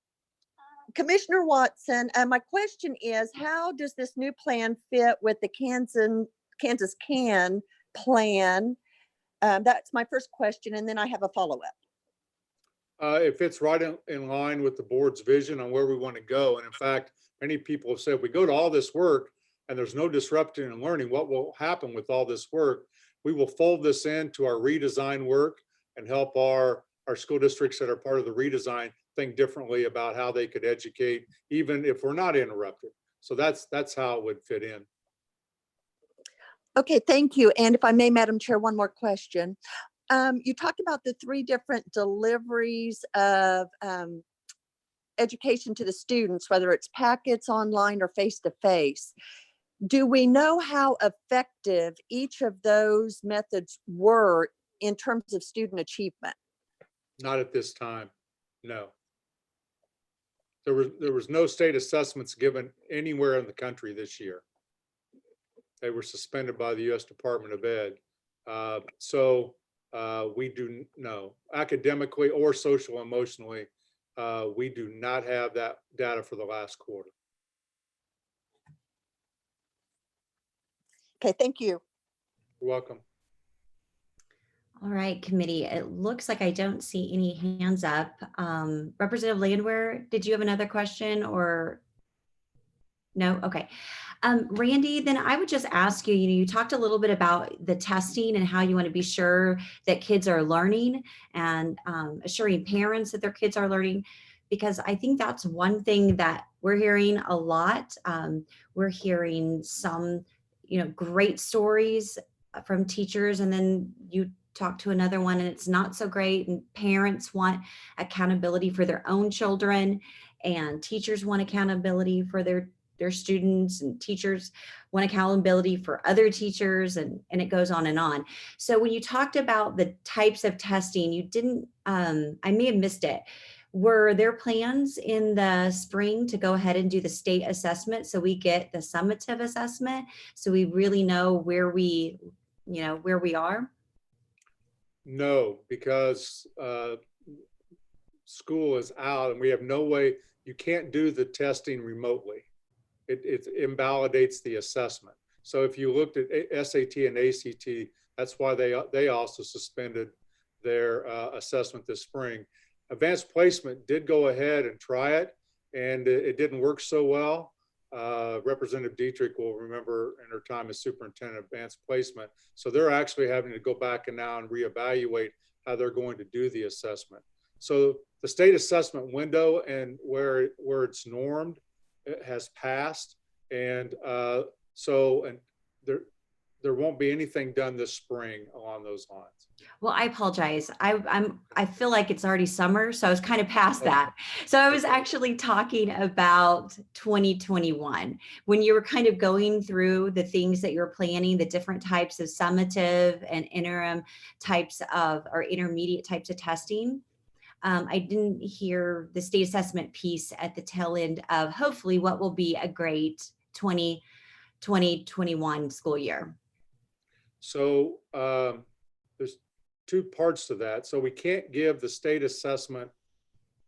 Commissioner Watson, my question is, how does this new plan fit with the Kansas CAN plan? That's my first question, and then I have a follow-up. It fits right in line with the board's vision on where we want to go. And in fact, many people have said, we go to all this work and there's no disruption in learning. What will happen with all this work? We will fold this into our redesign work and help our school districts that are part of the redesign think differently about how they could educate, even if we're not interrupted. So that's how it would fit in. Okay, thank you. And if I may, Madam Chair, one more question. You talked about the 3 different deliveries of education to the students, whether it's packets, online, or face-to-face. Do we know how effective each of those methods were in terms of student achievement? Not at this time, no. There was no state assessments given anywhere in the country this year. They were suspended by the U.S. Department of Ed. So we do know academically or social emotionally, we do not have that data for the last quarter. Okay, thank you. You're welcome. All right, committee. It looks like I don't see any hands up. Representative Landwehr, did you have another question or no? Okay. Randy, then I would just ask you, you talked a little bit about the testing and how you want to be sure that kids are learning and assuring parents that their kids are learning, because I think that's one thing that we're hearing a lot. We're hearing some, great stories from teachers, and then you talk to another one and it's not so great, and parents want accountability for their own children, and teachers want accountability for their students, and teachers want accountability for other teachers, and it goes on and on. So when you talked about the types of testing, you didn't, I may have missed it. Were there plans in the spring to go ahead and do the state assessment so we get the summative assessment, so we really know where we where we are? No, because school is out and we have no way, you can't do the testing remotely. It invalidates the assessment. So if you looked at SAT and ACT, that's why they also suspended their assessment this spring. Advanced placement did go ahead and try it, and it didn't work so well. Representative Dietrich will remember in her time as superintendent of advanced placement. So they're actually having to go back and now and reevaluate how they're going to do the assessment. So the state assessment window and where it's normed, it has passed. And there won't be anything done this spring along those lines. Well, I apologize. I feel like it's already summer, so I was kind of past that. So I was actually talking about 2021, when you were kind of going through the things that you're planning, the different types of summative and interim types of, or intermediate types of testing. I didn't hear the state assessment piece at the tail end of hopefully what will be a great 2021 school year. So there's two parts to that. So we can't give the state assessment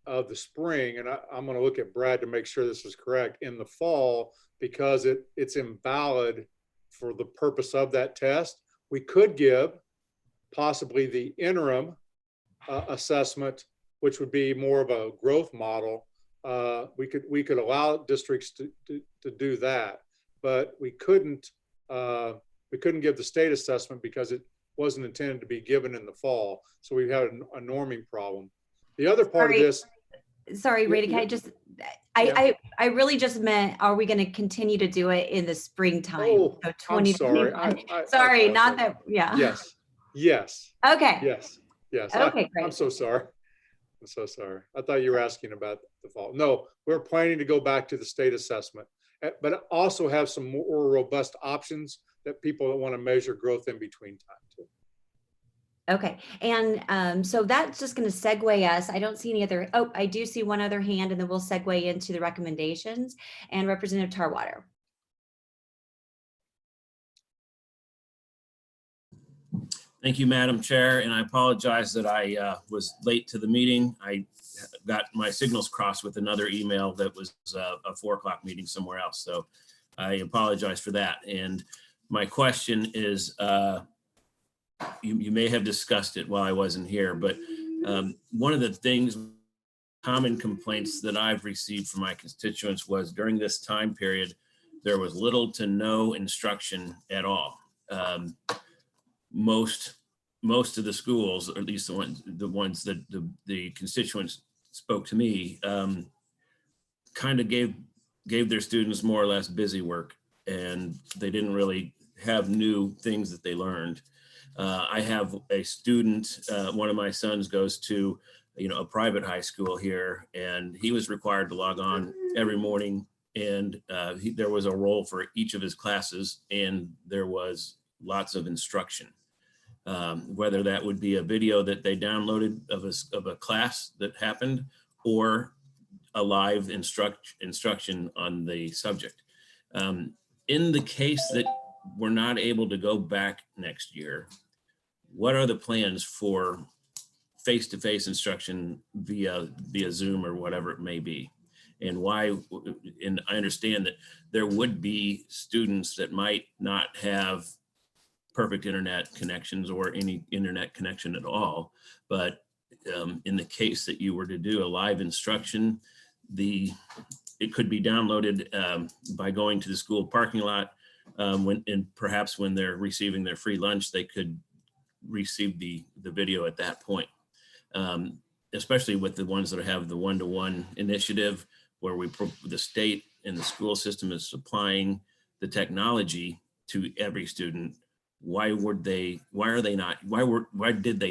of the spring, and I'm going to look at Brad to make sure this is correct, in the fall, because it's invalid for the purpose of that test. We could give possibly the interim assessment, which would be more of a growth model. We could allow districts to do that, but we couldn't give the state assessment because it wasn't intended to be given in the fall. So we had a norming problem. The other part of this. Sorry, Rita, can I just, I really just meant, are we going to continue to do it in the springtime? Oh, so I'm sorry. Sorry, not that, yeah. Yes. Okay. Yes. Okay, great. I'm so sorry. I'm so sorry. I thought you were asking about the fall. No, we're planning to go back to the state assessment, but also have some more robust options that people that want to measure growth in between time too. Okay, and so that's just going to segue us. I don't see any other, oh, I do see one other hand, and then we'll segue into the recommendations. And Representative Tarwater. Thank you, Madam Chair, and I apologize that I was late to the meeting. I got my signals crossed with another email that was a 4 o'clock meeting somewhere else, so I apologize for that. And my question is, you may have discussed it while I wasn't here, but one of the common complaints that I've received from my constituents was during this time period, there was little to no instruction at all. Most of the schools, or at least the ones that the constituents spoke to me, kind of gave their students more or less busy work, and they didn't really have new things that they learned. I have a student, one of my sons goes to, a private high school here, and he was required to log on every morning, and there was a role for each of his classes, and there was lots of instruction. Whether that would be a video that they downloaded of a class that happened, or a live instruction on the subject. In the case that we're not able to go back next year, what are the plans for face-to-face instruction via Zoom or whatever it may be? And why, and I understand that there would be students that might not have perfect internet connections or any internet connection at all, but in the case that you were to do a live instruction, it could be downloaded by going to the school parking lot, and perhaps when they're receiving their free lunch, they could receive the video at that point, especially with the ones that have the one-to-one initiative, where the state and the school system is supplying the technology to every student. Why did they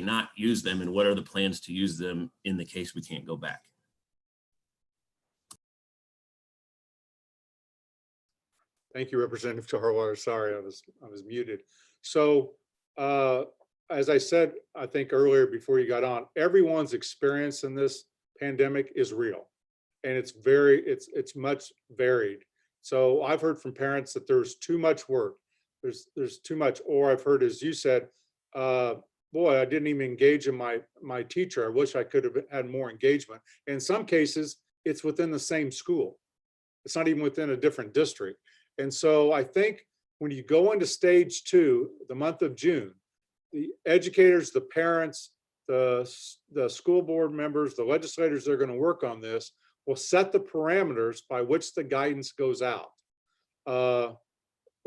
not use them, and what are the plans to use them in the case we can't go back? Thank you, Representative Tarwater. Sorry, I was muted. So as I said, I think earlier before you got on, everyone's experience in this pandemic is real, and it's much varied. So I've heard from parents that there's too much work. there's too much, or I've heard, as you said, boy, I didn't even engage in my teacher. I wish I could have had more engagement. In some cases, it's within the same school. It's not even within a different district. And so I think when you go into stage 2, the month of June, the educators, the parents, the school board members, the legislators that are going to work on this will set the parameters by which the guidance goes out.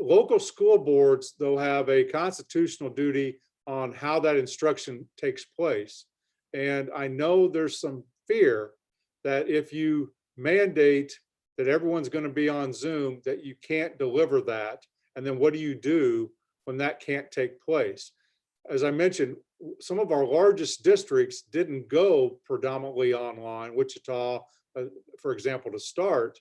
Local school boards, though, have a constitutional duty on how that instruction takes place. And I know there's some fear that if you mandate that everyone's going to be on Zoom, that you can't deliver that. And then what do you do when that can't take place? As I mentioned, some of our largest districts didn't go predominantly online, Wichita, for example, to start,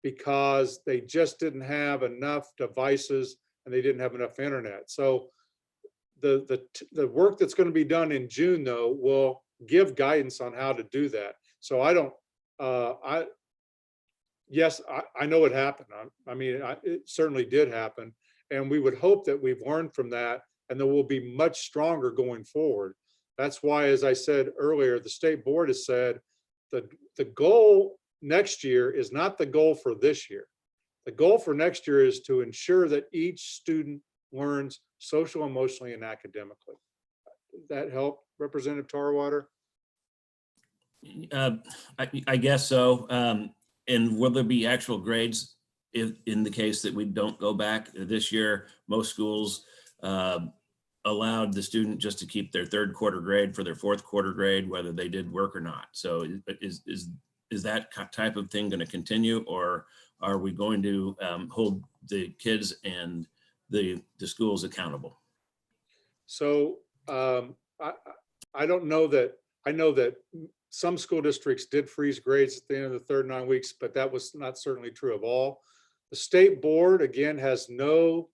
because they just didn't have enough devices and they didn't have enough internet. So the work that's going to be done in June, though, will give guidance on how to do that. So I don't, yes, I know it happened. I mean, it certainly did happen. And we would hope that we've learned from that and that we'll be much stronger going forward. That's why, as I said earlier, the state board has said the goal next year is not the goal for this year. The goal for next year is to ensure that each student learns social, emotionally, and academically. Does that help, Representative Tarwater? I guess so. And will there be actual grades if in the case that we don't go back this year? Most schools allowed the student just to keep their third quarter grade for their fourth quarter grade, whether they did work or not. So is that type of thing going to continue, or are we going to hold the kids and the schools accountable? So I don't know that, I know that some school districts did freeze grades at the end of the third 9 weeks, but that was not certainly true of all. The state board, again, has no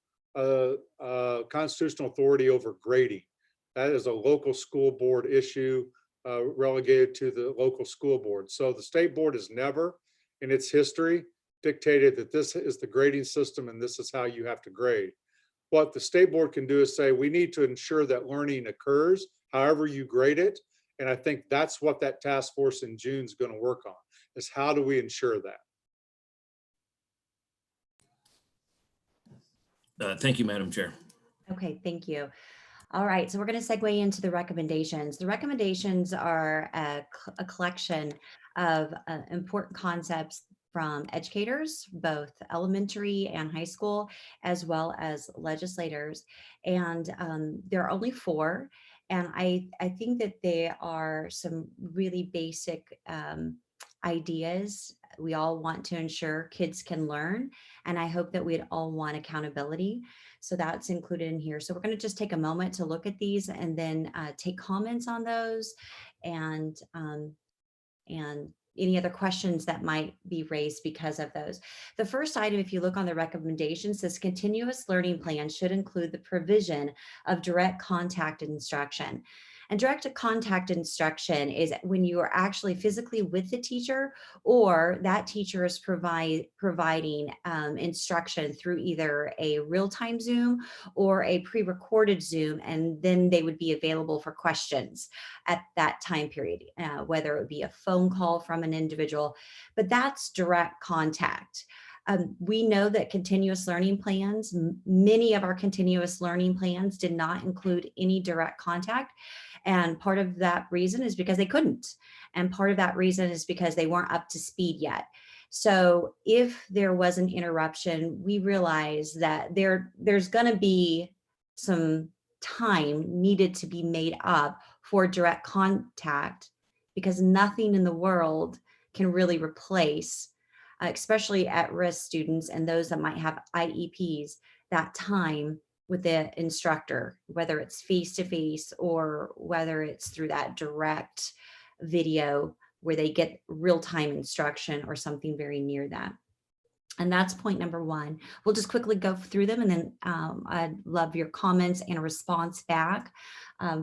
constitutional authority over grading. That is a local school board issue relegated to the local school board. So the state board has never in its history dictated that this is the grading system and this is how you have to grade. What the state board can do is say, we need to ensure that learning occurs, however you grade it. And I think that's what that task force in June is going to work on, is how do we ensure that? Thank you, Madam Chair. Okay, thank you. All right, so we're going to segue into the recommendations. The recommendations are a collection of important concepts from educators, both elementary and high school, as well as legislators. And there are only 4. And I think that they are some really basic ideas. We all want to ensure kids can learn, and I hope that we'd all want accountability. So that's included in here. So we're going to just take a moment to look at these and then take comments on those and any other questions that might be raised because of those. The first item, if you look on the recommendations, says continuous learning plan should include the provision of direct contact instruction. And direct contact instruction is when you are actually physically with the teacher, or that teacher is providing instruction through either a real-time Zoom or a pre-recorded Zoom, and then they would be available for questions at that time period, whether it would be a phone call from an individual, but that's direct contact. We know that continuous learning plans, many of our continuous learning plans did not include any direct contact. And part of that reason is because they couldn't. And part of that reason is because they weren't up to speed yet. So if there was an interruption, we realize that there's going to be some time needed to be made up for direct contact, because nothing in the world can really replace, especially at-risk students and those that might have IEPs, that time with the instructor, whether it's face-to-face or whether it's through that direct video where they get real-time instruction or something very near that. And that's point number 1. We'll just quickly go through them, and then I'd love your comments and a response back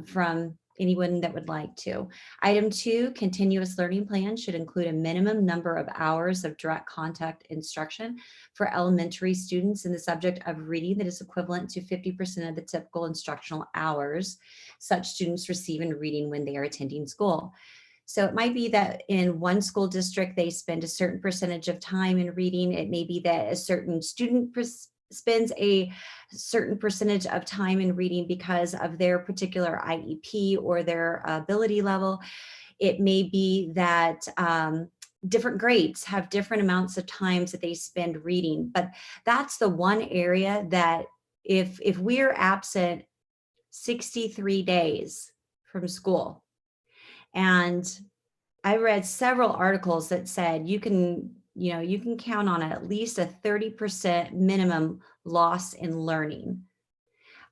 from anyone that would like to. Item 2, continuous learning plan should include a minimum number of hours of direct contact instruction for elementary students in the subject of reading that is equivalent to 50% of the typical instructional hours such students receive in reading when they are attending school. So it might be that in one school district, they spend a certain percentage of time in reading. It may be that a certain student spends a certain percentage of time in reading because of their particular IEP or their ability level. It may be that different grades have different amounts of times that they spend reading, but that's the one area that if we're absent 63 days from school, and I read several articles that said you can count on at least a 30% minimum loss in learning.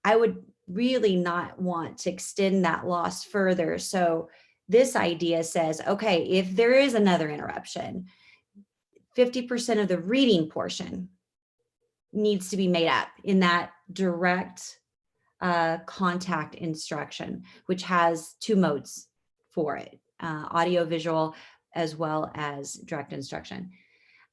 I would really not want to extend that loss further. So this idea says, okay, if there is another interruption, 50% of the reading portion needs to be made up in that direct contact instruction, which has 2 modes for it, audio visual as well as direct instruction.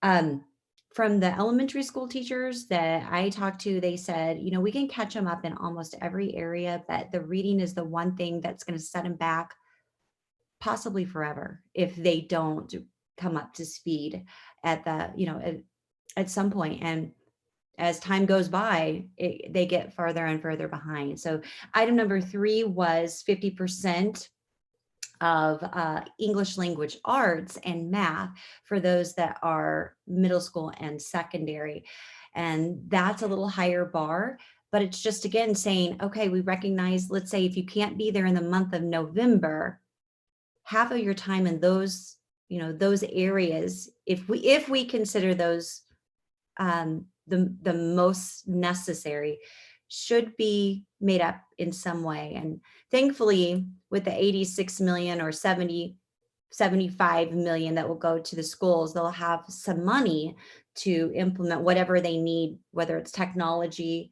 From the elementary school teachers that I talked to, they said, we can catch them up in almost every area, but the reading is the one thing that's going to set them back possibly forever if they don't come up to speed at the, at some point. And as time goes by, they get further and further behind. So item number 3 was 50% of English language arts and math for those that are middle school and secondary. And that's a little higher bar, but it's just, again, saying, okay, we recognize, let's say if you can't be there in the month of November, half of your time in those, those areas, if we consider those the most necessary, should be made up in some way. And thankfully, with the 86 million or 75 million that will go to the schools, they'll have some money to implement whatever they need, whether it's technology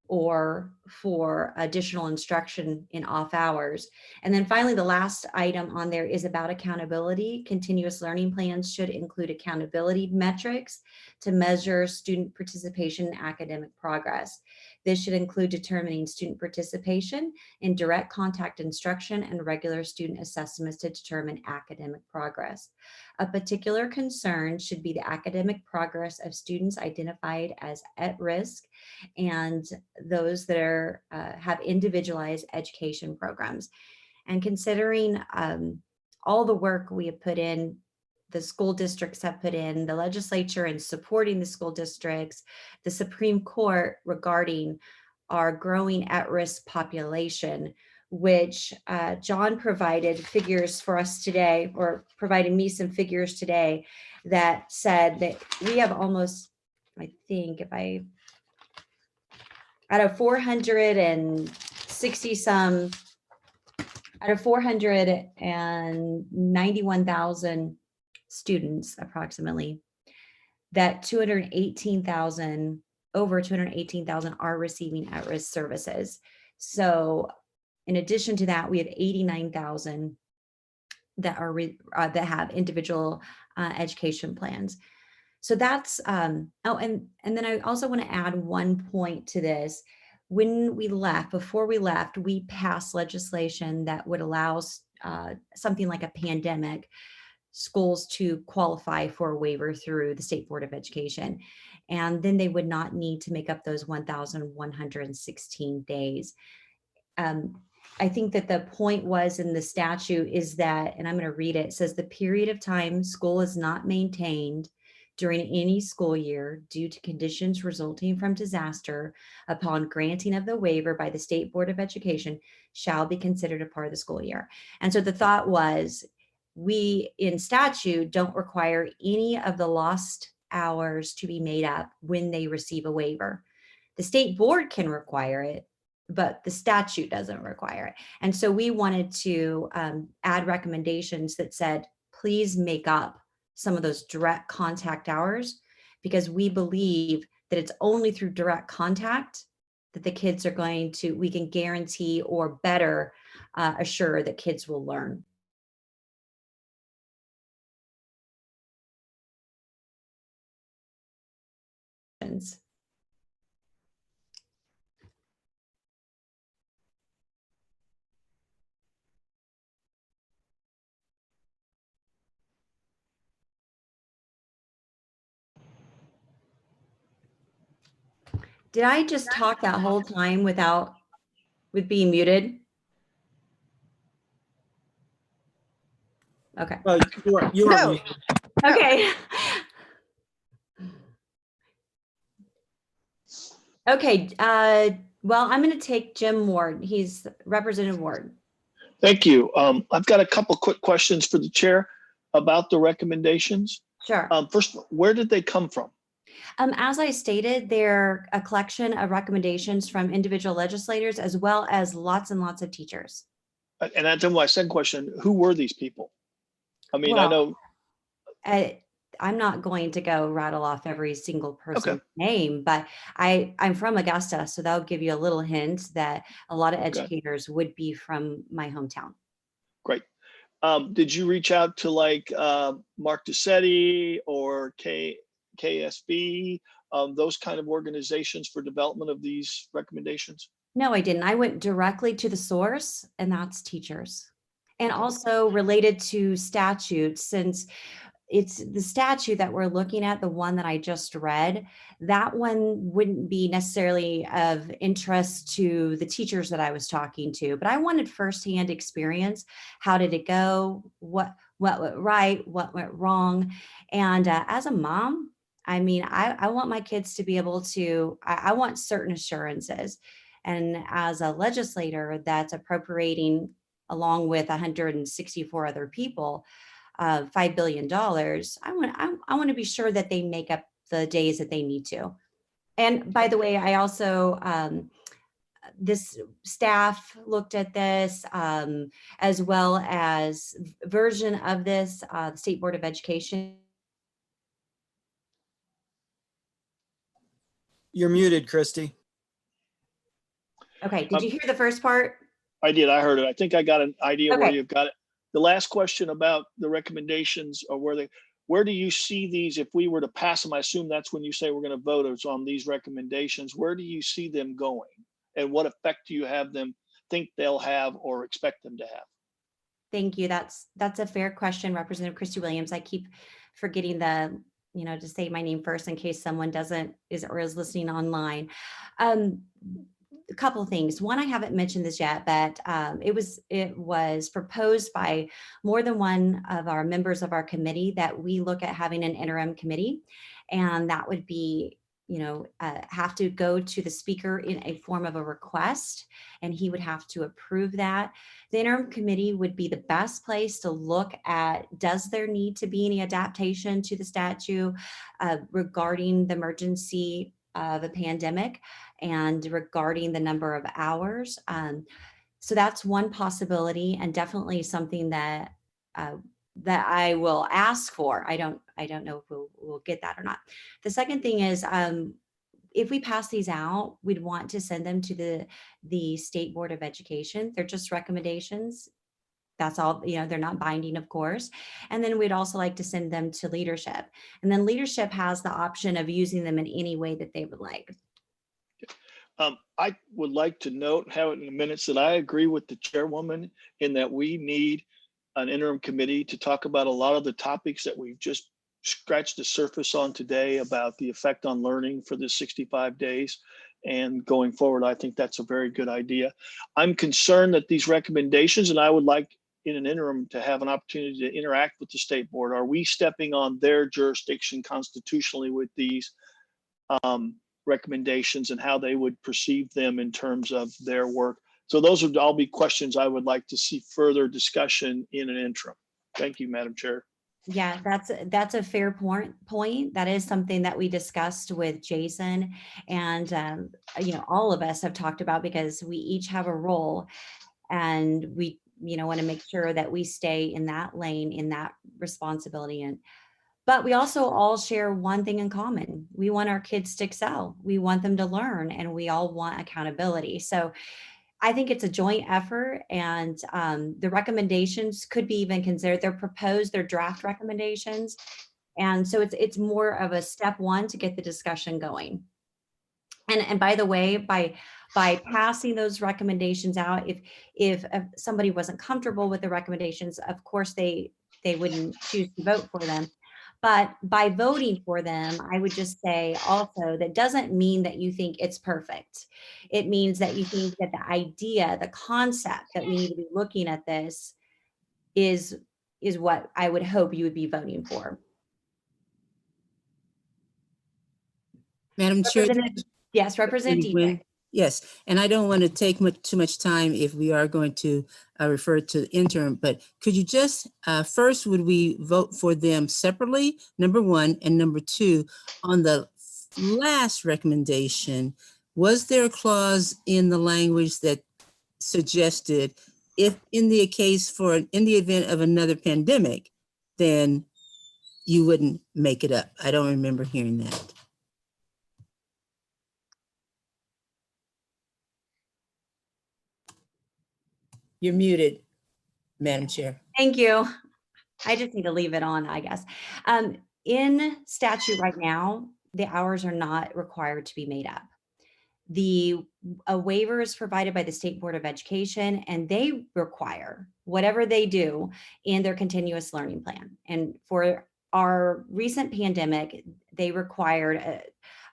or for additional instruction in off hours. And then finally, the last item on there is about accountability. Continuous learning plans should include accountability metrics to measure student participation and academic progress. This should include determining student participation in direct contact instruction and regular student assessments to determine academic progress. A particular concern should be the academic progress of students identified as at risk and those that are have individualized education programs. And considering all the work we have put in, the school districts have put in, the legislature in supporting the school districts, the Supreme Court regarding our growing at-risk population, which John provided figures for us today, or provided me some figures today that said that we have almost, I think if I, out of 460 some, out of 491,000 students approximately, that 218,000, over 218,000 are receiving at-risk services. So in addition to that, we have 89,000 that are that have individual education plans. So that's, and then I also want to add one point to this. When we left, before we left, we passed legislation that would allow something like a pandemic schools to qualify for a waiver through the State Board of Education. And then they would not need to make up those 1,116 days. I think that the point was in the statute is that, and I'm going to read it, it says the period of time school is not maintained during any school year due to conditions resulting from disaster upon granting of the waiver by the State Board of Education shall be considered a part of the school year. And so the thought was, we in statute don't require any of the lost hours to be made up when they receive a waiver. The state board can require it, but the statute doesn't require it. And so we wanted to add recommendations that said, please make up some of those direct contact hours, because we believe that it's only through direct contact that the kids are going to, we can guarantee or better assure that kids will learn. Did I just talk that whole time with being muted? Okay. Well, you are No. muted. Okay. Okay. Well, I'm going to take Jim Ward. He's Representative Ward. Thank you. I've got a couple quick questions for the chair about the recommendations. Sure. First, where did they come from? As I stated, they're a collection of recommendations from individual legislators as well as lots and lots of teachers. And that's my second question. Who were these people? I mean, I Well, know. I'm not going to go rattle off every single person's Okay. name, but I'm from Augusta, so that'll give you a little hint that a lot of educators would be from my hometown. Great. Did you reach out to like Mark Dussetti or KSB, those kind of organizations for development of these recommendations? No, I didn't. I went directly to the source, and that's teachers. And also related to statutes, since it's the statute that we're looking at, the one that I just read, that one wouldn't be necessarily of interest to the teachers that I was talking to, but I wanted firsthand experience. How did it go? What went right? What went wrong? And as a mom, I mean, I want my kids to be able to, I want certain assurances. And as a legislator that's appropriating along with 164 other people, $5 billion, I want to be sure that they make up the days that they need to. And by the way, I also, this staff looked at this, as well as version of this, the State Board of Education. You're muted, Christy. Okay, did you hear the first part? I did. I heard it. I think I got an idea where Okay. you've got it. The last question about the recommendations or where do you see these if we were to pass them? I assume that's when you say we're going to vote is on these recommendations. Where do you see them going? And what effect do you have them think they'll have or expect them to have? Thank you. That's a fair question, Representative Christy Williams. I keep forgetting to say my name first in case someone is listening online. A couple of things. One, I haven't mentioned this yet, but it was proposed by more than one of our members of our committee that we look at having an interim committee, and that would be have to go to the speaker in a form of a request, and he would have to approve that. The interim committee would be the best place to look at, does there need to be any adaptation to the statute regarding the emergency of a pandemic and regarding the number of hours. So that's one possibility, and definitely something that I will ask for. I don't know if we'll get that or not. The second thing is, if we pass these out, we'd want to send them to the State Board of Education. They're just recommendations. That's all, they're not binding, of course. And then we'd also like to send them to leadership. And then leadership has the option of using them in any way that they would like. I would like to note, have it in the minutes, that I agree with the chairwoman in that we need an interim committee to talk about a lot of the topics that we've just scratched the surface on today about the effect on learning for the 65 days and going forward. I think that's a very good idea. I'm concerned that these recommendations, and I would like in an interim to have an opportunity to interact with the state board. Are we stepping on their jurisdiction constitutionally with these recommendations and how they would perceive them in terms of their work? So those would all be questions I would like to see further discussion in an interim. Thank you, Madam Chair. Yeah, that's a fair point. That is something that we discussed with Jason, and all of us have talked about, because we each have a role, and we want to make sure that we stay in that lane, in that responsibility. But we also all share one thing in common. We want our kids to excel. We want them to learn, and we all want accountability. So I think it's a joint effort, and the recommendations could be even considered. They're proposed, they're draft recommendations. And so it's more of a step one to get the discussion going. And by the way, by passing those recommendations out, if somebody wasn't comfortable with the recommendations, of course they wouldn't choose to vote for them. But by voting for them, I would just say also that doesn't mean that you think it's perfect. It means that you think that the idea, the concept that we need to be looking at this is what I would hope you would be voting for. Madam Chair. Yes, Representative Dietrich. Yes, and I don't want to take too much time if we are going to refer to the interim, but could you just, first, would we vote for them separately, number one, and number two, on the last recommendation, was there a clause in the language that suggested if in the event of another pandemic, then you wouldn't make it up? I don't remember hearing that. You're muted, Madam Chair. Thank you. I just need to leave it on, I guess. In statute right now, the hours are not required to be made up. A waiver is provided by the State Board of Education, and they require whatever they do in their continuous learning plan. And for our recent pandemic, they required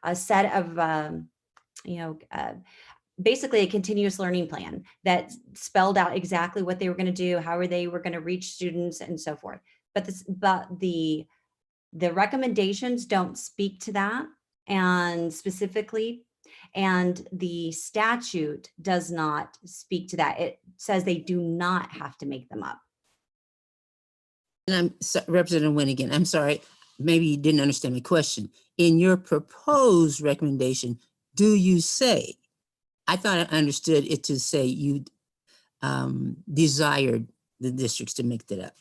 a set of, basically a continuous learning plan that spelled out exactly what they were going to do, how they were going to reach students, and so forth. But the recommendations don't speak to that, and specifically, and the statute does not speak to that. It says they do not have to make them up. And Representative Winigan, I'm sorry, maybe you didn't understand my question. In your proposed recommendation, do you say, I thought I understood it to say you desired the districts to make that up.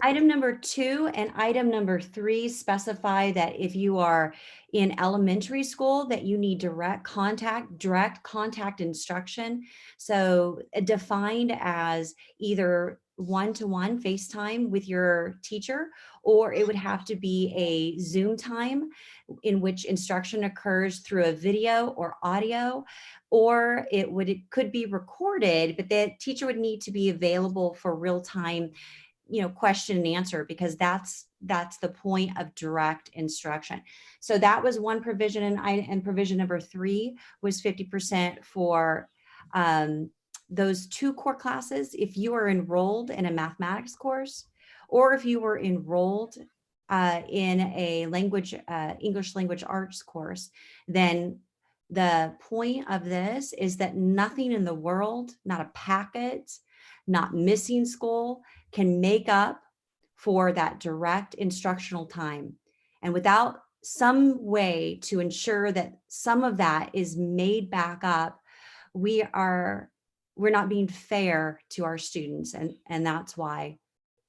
Item number 2 and item number 3 specify that if you are in elementary school, that you need direct contact instruction. So defined as either one-to-one FaceTime with your teacher, or it would have to be a Zoom time in which instruction occurs through a video or audio, or it could be recorded, but the teacher would need to be available for real-time question and answer, because that's the point of direct instruction. So that was one provision, and provision number 3 was 50% for those 2 core classes. If you are enrolled in a mathematics course, or if you were enrolled in a English language arts course, then the point of this is that nothing in the world, not a packet, not missing school, can make up for that direct instructional time. And without some way to ensure that some of that is made back up, we're not being fair to our students. And that's why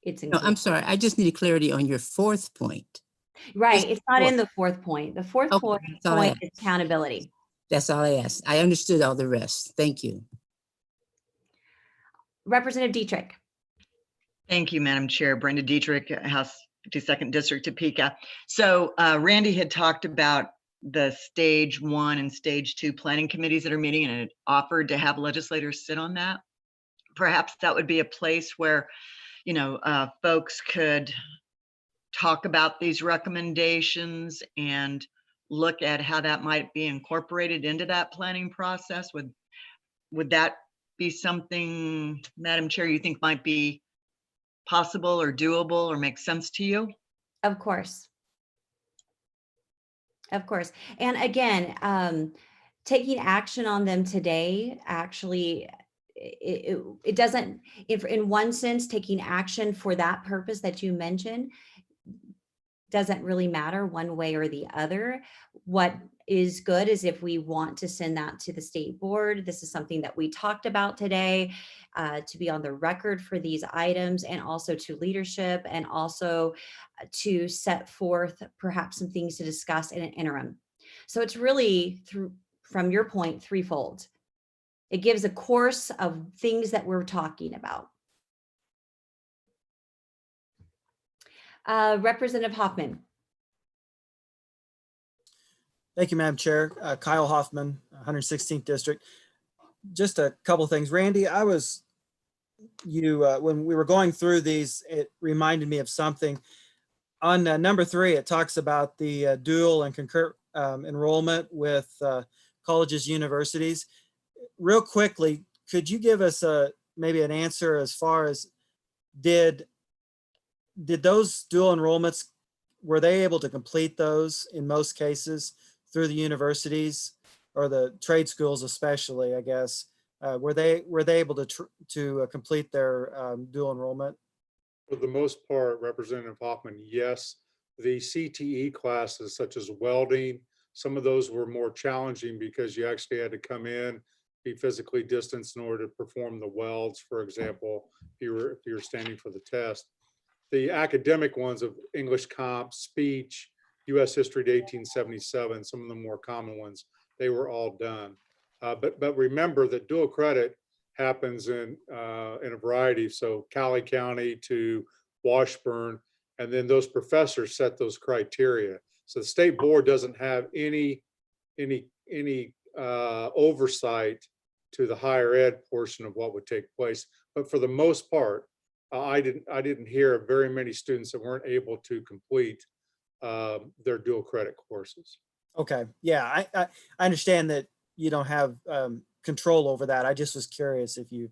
it's included. No, I'm sorry, I just needed clarity on your 4th point. Right, it's not in the 4th point. The 4th point is accountability. That's all I asked. I understood all the rest. Thank you. Representative Dietrich. Thank you, Madam Chair. Brenda Dietrich, House 52nd District, Topeka. So Randy had talked about the stage 1 and stage 2 planning committees that are meeting, and had offered to have legislators sit on that. Perhaps that would be a place where, folks could talk about these recommendations and look at how that might be incorporated into that planning process. Would that be something, Madam Chair, you think might be possible or doable or make sense to you? Of course. Of course. And again, taking action on them today, actually, it doesn't, if in one sense, taking action for that purpose that you mentioned doesn't really matter one way or the other. What is good is if we want to send that to the state board, this is something that we talked about today, to be on the record for these items, and also to leadership, and also to set forth perhaps some things to discuss in an interim. So it's really, from your point, threefold. It gives a course of things that we're talking about. Representative Hoffman. Thank you, Madam Chair. Kyle Hoffman, 116th District. Just a couple things. Randy, when we were going through these, it reminded me of something. On number 3, it talks about the dual and concurrent enrollment with colleges, universities. Real quickly, could you give us maybe an answer as far as did those dual enrollments, were they able to complete those in most cases through the universities or the trade schools especially, I guess? Were they able to complete their dual enrollment? For the most part, Representative Hoffman, yes. The CTE classes such as welding, some of those were more challenging because you actually had to come in, be physically distanced in order to perform the welds, for example, if you're standing for the test. The academic ones of English comp, speech, US history to 1877, some of the more common ones, they were all done. But remember that dual credit happens in a variety. So Cali County to Washburn, and then those professors set those criteria. So the state board doesn't have any oversight to the higher ed portion of what would take place. But for the most part, I didn't hear of very many students that weren't able to complete their dual credit courses. Okay, yeah, I understand that you don't have control over that. I just was curious if you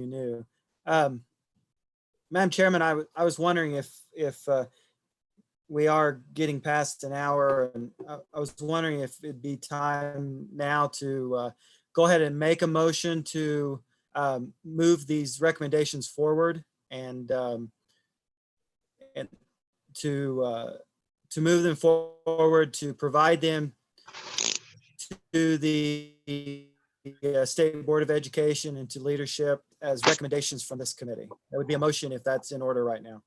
knew. Madam Chairman, I was wondering if we are getting past an hour, and I was wondering if it'd be time now to go ahead and make a motion to move these recommendations forward and to move them forward, to provide them to the State Board of Education and to leadership as recommendations from this committee. That would be a motion if that's in order right now.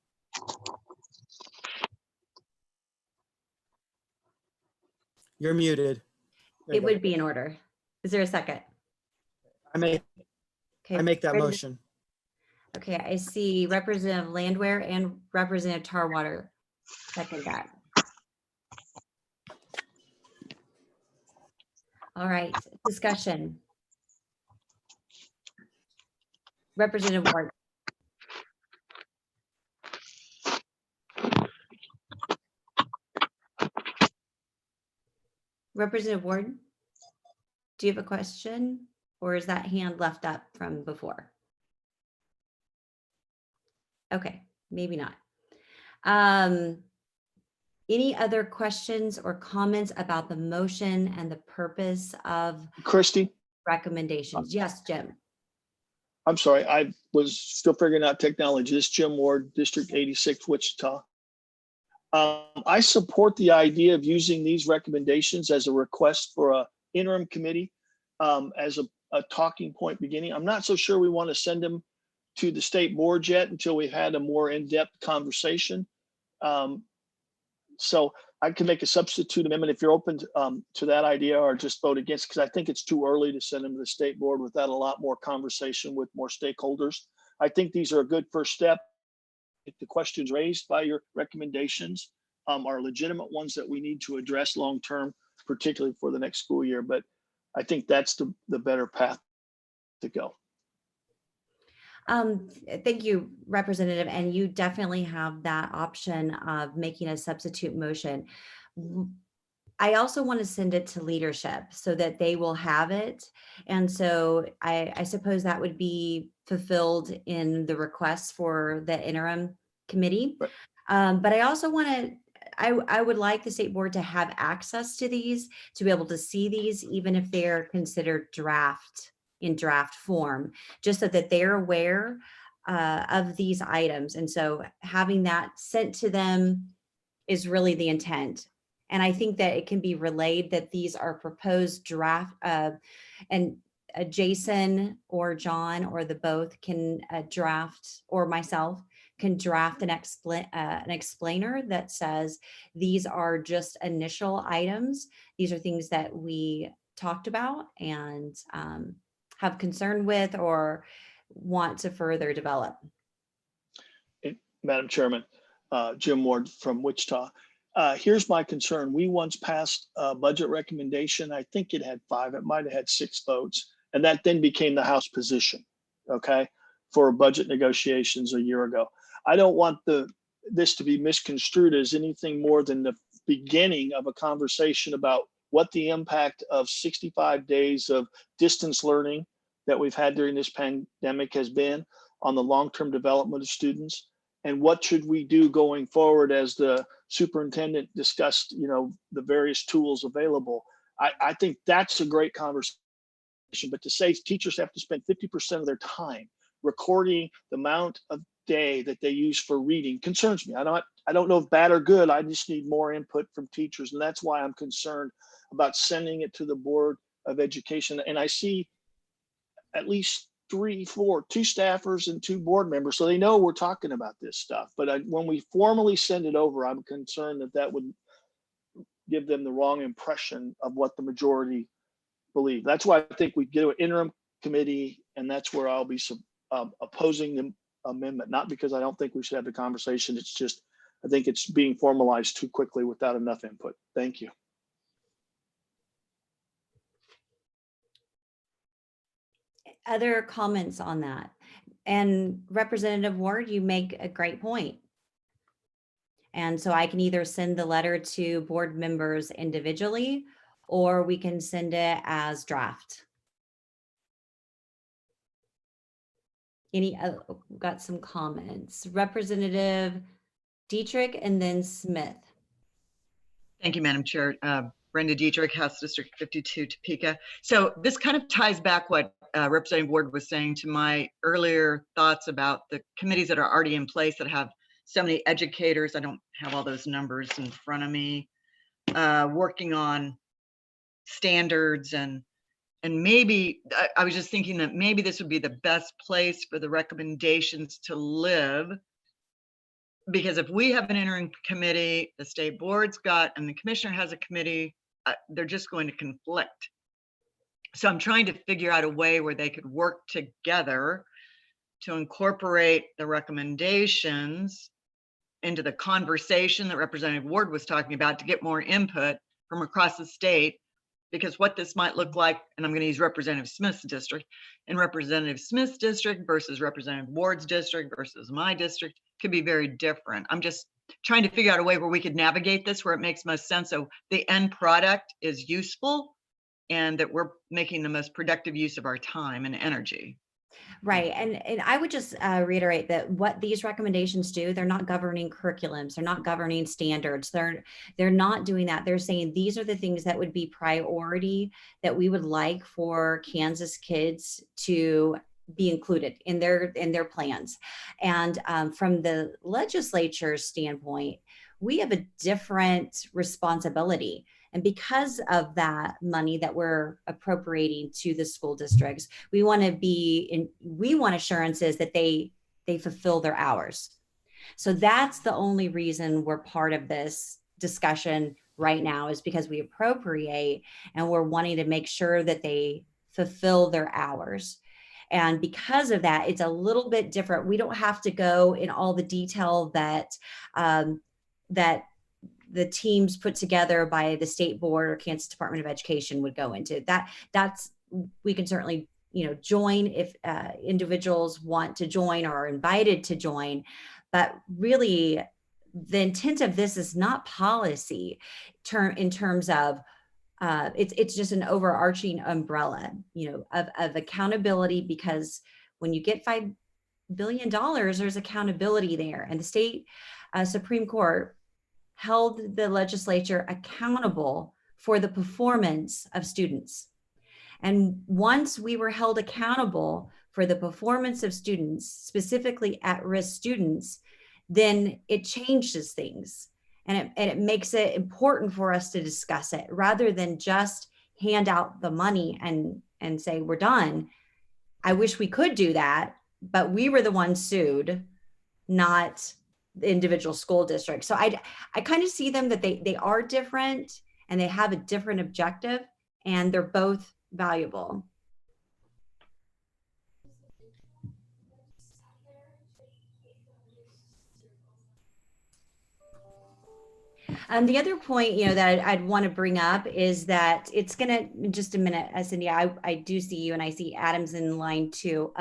You're muted. There you It go. would be in order. Is there a second? I make that motion. Okay, I see Representative Landwehr and Representative Tarwater second that. All right, discussion. Representative Ward. Representative Ward, do you have a question, or is that hand left up from before? Okay, maybe not. Any other questions or comments about the motion and the purpose of Christy, recommendations? Yes, Jim. I'm sorry, I was still figuring out technology. This is Jim Ward, District 86, Wichita. I support the idea of using these recommendations as a request for an interim committee as a talking point beginning. I'm not so sure we want to send them to the state board yet until we've had a more in-depth conversation. So I can make a substitute amendment if you're open to that idea, or just vote against, because I think it's too early to send them to the state board without a lot more conversation with more stakeholders. I think these are a good first step. If the questions raised by your recommendations are legitimate ones that we need to address long-term, particularly for the next school year. But I think that's the better path to go. Thank you, Representative. And you definitely have that option of making a substitute motion. I also want to send it to leadership so that they will have it. And so I suppose that would be fulfilled in the request for the interim committee. Right. But I also want to, I would like the state board to have access to these, to be able to see these, even if they're considered in draft form, just so that they're aware of these items. And so having that sent to them is really the intent. And I think that it can be relayed that these are proposed draft, and Jason or John or the both can draft, or myself can draft an explainer that says these are just initial items. These are things that we talked about and have concern with or want to further develop? Madam Chairman, Jim Ward from Wichita. Here's my concern. We once passed a budget recommendation. I think it had 5, it might have had 6 votes. And that then became the House position, okay, for budget negotiations a year ago. I don't want this to be misconstrued as anything more than the beginning of a conversation about what the impact of 65 days of distance learning that we've had during this pandemic has been on the long-term development of students, and what should we do going forward as the superintendent discussed, the various tools available. I think that's a great conversation, but to say teachers have to spend 50% of their time recording the amount of day that they use for reading concerns me. I don't know if bad or good. I just need more input from teachers, and that's why I'm concerned about sending it to the Board of Education. And I see at least 2 staffers and 2 board members, so they know we're talking about this stuff. But when we formally send it over, I'm concerned that would give them the wrong impression of what the majority believe. That's why I think we get an interim committee, and that's where I'll be opposing the amendment, not because I don't think we should have the conversation. It's just, I think it's being formalized too quickly without enough input. Thank you. Other comments on that? And Representative Ward, you make a great point. And so I can either send the letter to board members individually, or we can send it as draft. Got some comments. Representative Dietrich and then Smith. Thank you, Madam Chair. Brenda Dietrich, House District 52, Topeka. So this kind of ties back what Representative Ward was saying to my earlier thoughts about the committees that are already in place that have so many educators. I don't have all those numbers in front of me, working on standards and maybe I was just thinking that maybe this would be the best place for the recommendations to live. Because if we have an interim committee, the state board's got, and the commissioner has a committee, they're just going to conflict. So I'm trying to figure out a way where they could work together to incorporate the recommendations into the conversation that Representative Ward was talking about to get more input from across the state. Because what this might look like, and I'm going to use Representative Smith's district, in Representative Smith's district versus Representative Ward's district versus my district could be very different. I'm just trying to figure out a way where we could navigate this where it makes most sense. So the end product is useful and that we're making the most productive use of our time and energy. Right. And I would just reiterate that what these recommendations do, they're not governing curriculums, they're not governing standards, they're not doing that. They're saying these are the things that would be priority that we would like for Kansas kids to be included in their plans. And from the legislature's standpoint, we have a different responsibility. And because of that money that we're appropriating to the school districts, we want assurances that they fulfill their hours. So that's the only reason we're part of this discussion right now, is because we appropriate and we're wanting to make sure that they fulfill their hours. And because of that, it's a little bit different. We don't have to go in all the detail that that the teams put together by the state board or Kansas Department of Education would go into. We can certainly join if individuals want to join or are invited to join, but really the intent of this is not policy in terms of it's just an overarching umbrella, of accountability, because when you get $5 billion, there's accountability there. And the state Supreme Court held the legislature accountable for the performance of students. And once we were held accountable for the performance of students, specifically at-risk students, then it changes things. And it makes it important for us to discuss it rather than just hand out the money and say, we're done. I wish we could do that, but we were the ones sued, not the individual school district. So I kind of see them that they are different and they have a different objective, and they're both valuable. The other point, that I'd want to bring up is that it's gonna, in just a minute, Cindy, I do see you and I see Adam's in line too,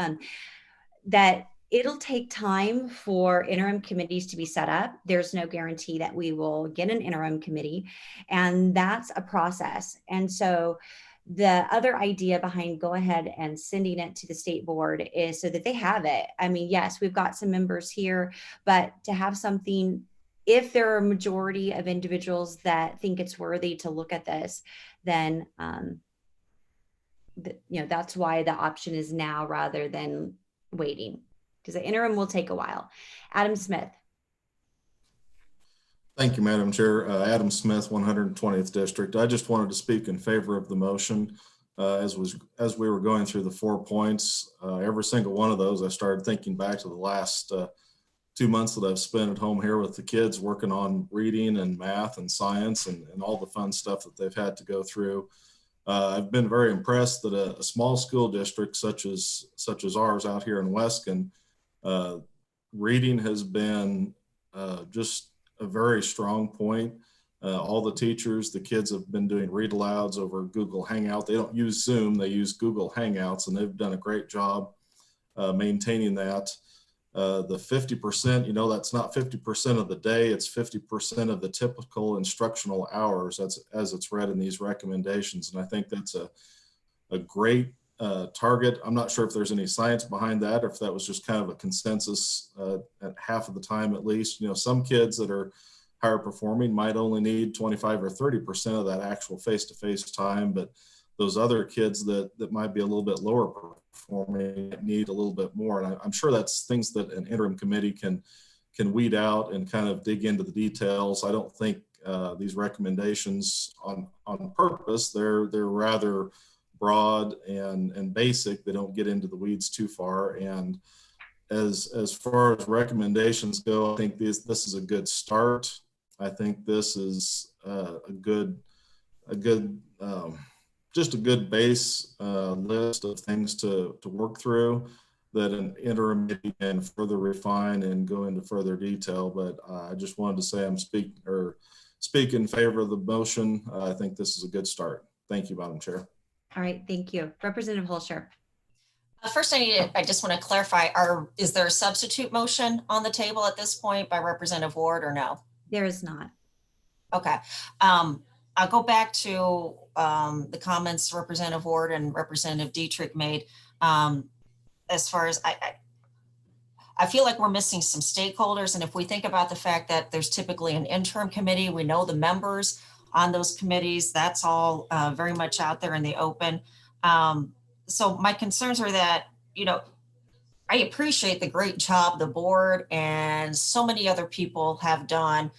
that it'll take time for interim committees to be set up. There's no guarantee that we will get an interim committee, and that's a process. And so the other idea behind go ahead and sending it to the state board is so that they have it. I mean, yes, we've got some members here, but to have something, if there are a majority of individuals that think it's worthy to look at this, then that's why the option is now rather than waiting, because the interim will take a while. Adam Smith. Thank you, Madam Chair. Adam Smith, 120th District. I just wanted to speak in favor of the motion. As we were going through the 4 points, every single one of those, I started thinking back to the last 2 months that I've spent at home here with the kids working on reading and math and science and all the fun stuff that they've had to go through. I've been very impressed that a small school district such as ours out here in Weskin, reading has been just a very strong point. All the teachers, the kids have been doing read alouds over Google Hangout. They don't use Zoom, they use Google Hangouts, and they've done a great job maintaining that. The 50%, that's not 50% of the day, it's 50% of the typical instructional hours as it's read in these recommendations. And I think that's a great target. I'm not sure if there's any science behind that, or if that was just kind of a consensus at half of the time at least. Some kids that are higher performing might only need 25 or 30% of that actual face-to-face time, but those other kids that might be a little bit lower performing need a little bit more. And I'm sure that's things that an interim committee can weed out and kind of dig into the details. I don't think these recommendations on purpose, they're rather broad and basic. They don't get into the weeds too far. And as far as recommendations go, I think this is a good start. I think this is just a good base list of things to work through that an interim committee can further refine and go into further detail. But I just wanted to say I'm speak in favor of the motion. I think this is a good start. Thank you, Madam Chair. All right, thank you. Representative Holscher. First, I just want to clarify, is there a substitute motion on the table at this point by Representative Ward or no? There is not. Okay. I'll go back to the comments Representative Ward and Representative Dietrich made. As far as I feel like we're missing some stakeholders. And if we think about the fact that there's typically an interim committee, we know the members on those committees, that's all very much out there in the open. So my concerns are that, I appreciate the great job the board and so many other people have done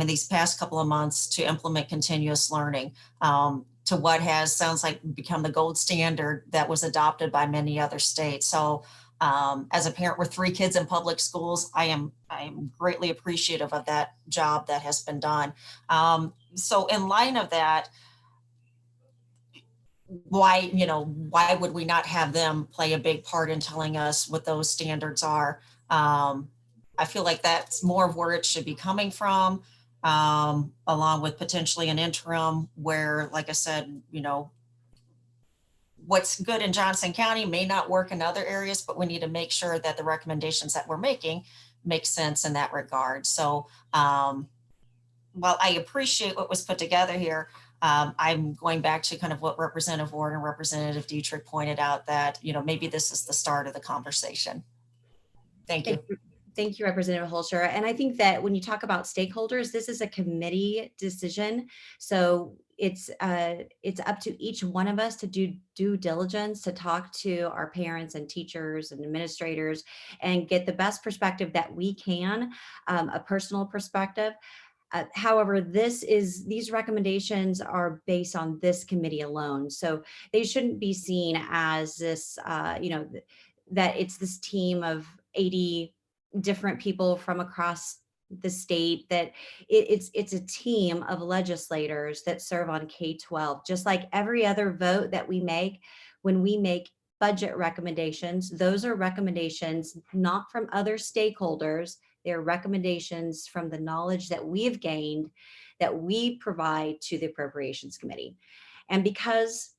in these past couple of months to implement continuous learning to what sounds like become the gold standard that was adopted by many other states. So as a parent with 3 kids in public schools, I am greatly appreciative of that job that has been done. So in light of that, why would we not have them play a big part in telling us what those standards are? I feel like that's more of where it should be coming from, along with potentially an interim where, like I said, what's good in Johnson County may not work in other areas, but we need to make sure that the recommendations that we're making make sense in that regard. So while I appreciate what was put together here, I'm going back to kind of what Representative Ward and Representative Dietrich pointed out, that, maybe this is the start of the conversation. Thank you. Thank you, Representative Holscher. And I think that when you talk about stakeholders, this is a committee decision. So it's up to each one of us to do due diligence, to talk to our parents and teachers and administrators and get the best perspective that we can, a personal perspective. However, these recommendations are based on this committee alone. So they shouldn't be seen as this, that it's this team of 80 different people from across the state, that it's a team of legislators that serve on K-12, just like every other vote that we make. When we make budget recommendations, those are recommendations not from other stakeholders. They're recommendations from the knowledge that we've gained that we provide to the Appropriations Committee. And because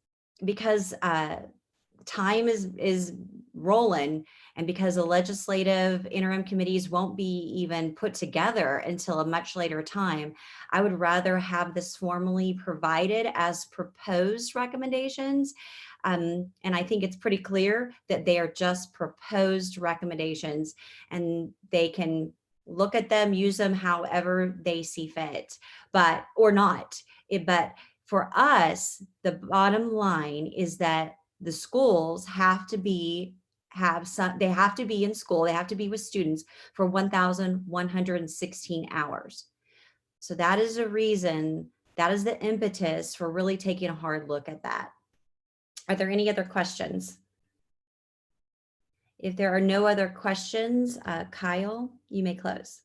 time is rolling, and because the legislative interim committees won't be even put together until a much later time, I would rather have this formally provided as proposed recommendations. And I think it's pretty clear that they are just proposed recommendations, and they can look at them, use them however they see fit, but or not. But for us, the bottom line is that the schools have to be in school, they have to be with students for 1,116 hours. So that is a reason, that is the impetus for really taking a hard look at that. Are there any other questions? If there are no other questions, Kyle, you may close.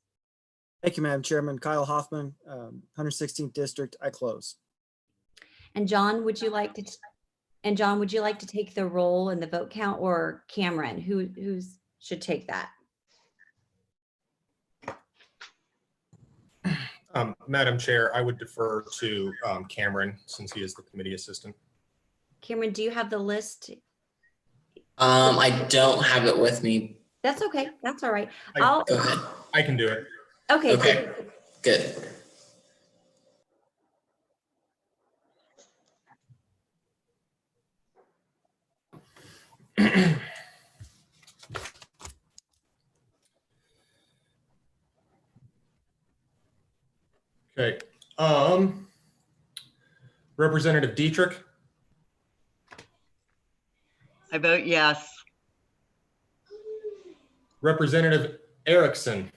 Thank you, Madam Chairman. Kyle Hoffman, 116th District, I close. And John, would you like to take the roll in the vote count, or Cameron, who should take that? Madam Chair, I would defer to Cameron, since he is the committee assistant. Cameron, do you have the list? I don't have it with me. That's okay. That's all right. Go ahead. I can do it. Okay. Okay, good. Okay. Representative Dietrich, I vote yes. Representative Erickson,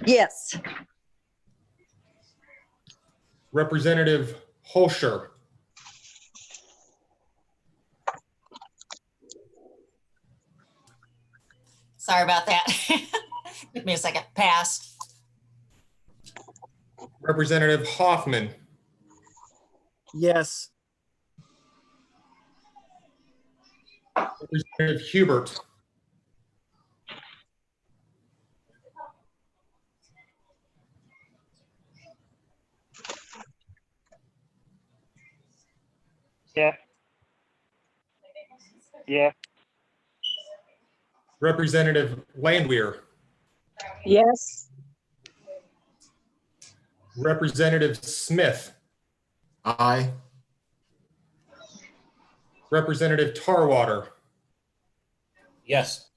Yes. Representative Holscher, Sorry about that. Give me a second. Pass. Representative Hoffman, Yes. Representative Hubert, Yeah. Yeah. Representative Landwehr, Yes. Representative Smith, Aye. Representative Tarwater, Yes.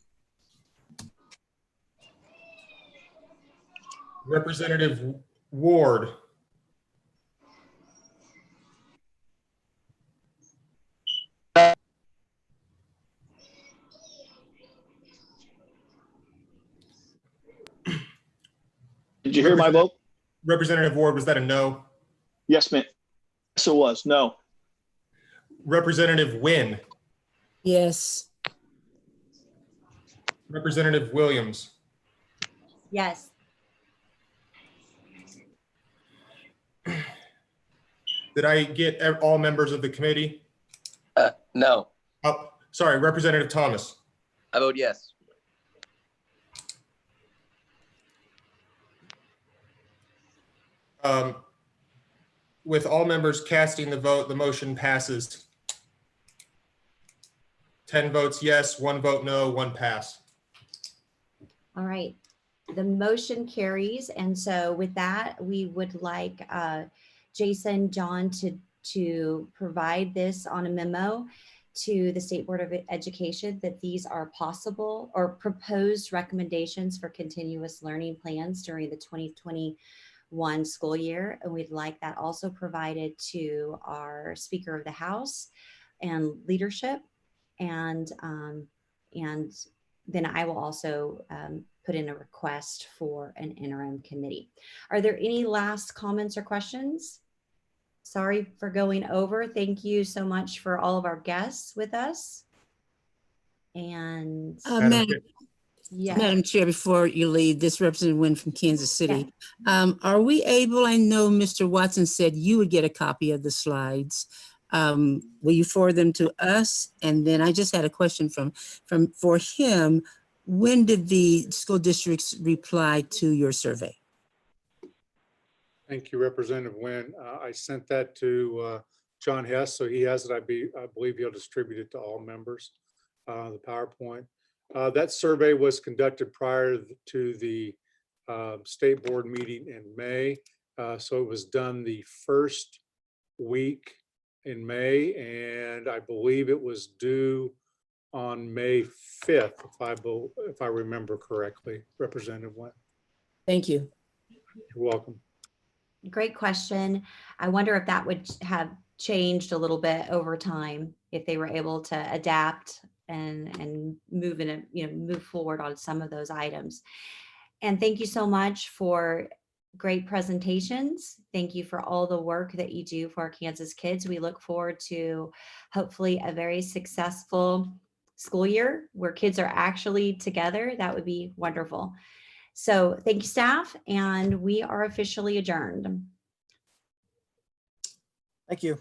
Representative Ward, Did you hear my vote? Representative Ward, was that a no? Yes, ma'am. Yes, it was. No. Representative Wynn, Yes. Representative Williams, Yes. did I get all members of the committee? No, Oh, sorry, Representative Thomas. I vote yes. With all members casting the vote, the motion passes. 10 votes yes, 1 vote no, 1 pass. All right. The motion carries. And so with that, we would like Jason, John to provide this on a memo to the State Board of Education that these are possible or proposed recommendations for continuous learning plans during the 2021 school year. And we'd like that also provided to our Speaker of the House and leadership. And then I will also put in a request for an interim committee. Are there any last comments or questions? Sorry for going over. Thank you so much for all of our guests with us. And Madam Chair, before you leave, this Representative Wynn from Kansas City. Are we able, I know Mr. Watson said you would get a copy of the slides. Will you forward them to us? And then I just had a question for him. when did the school districts reply to your survey? Thank you, Representative Nguyen. I sent that to John Hess, so he has it. I believe he'll distribute it to all members, the PowerPoint. That survey was conducted prior to the state board meeting in May. So it was done the first week in May, and I believe it was due on May 5th, if I remember correctly, Representative Nguyen. Thank you. You're welcome. Great question. I wonder if that would have changed a little bit over time, if they were able to adapt and move in a, move forward on some of those items. And thank you so much for great presentations. Thank you for all the work that you do for our Kansas kids. We look forward to hopefully a very successful school year where kids are actually together. That would be wonderful. So thank you, staff, and we are officially adjourned. Thank you.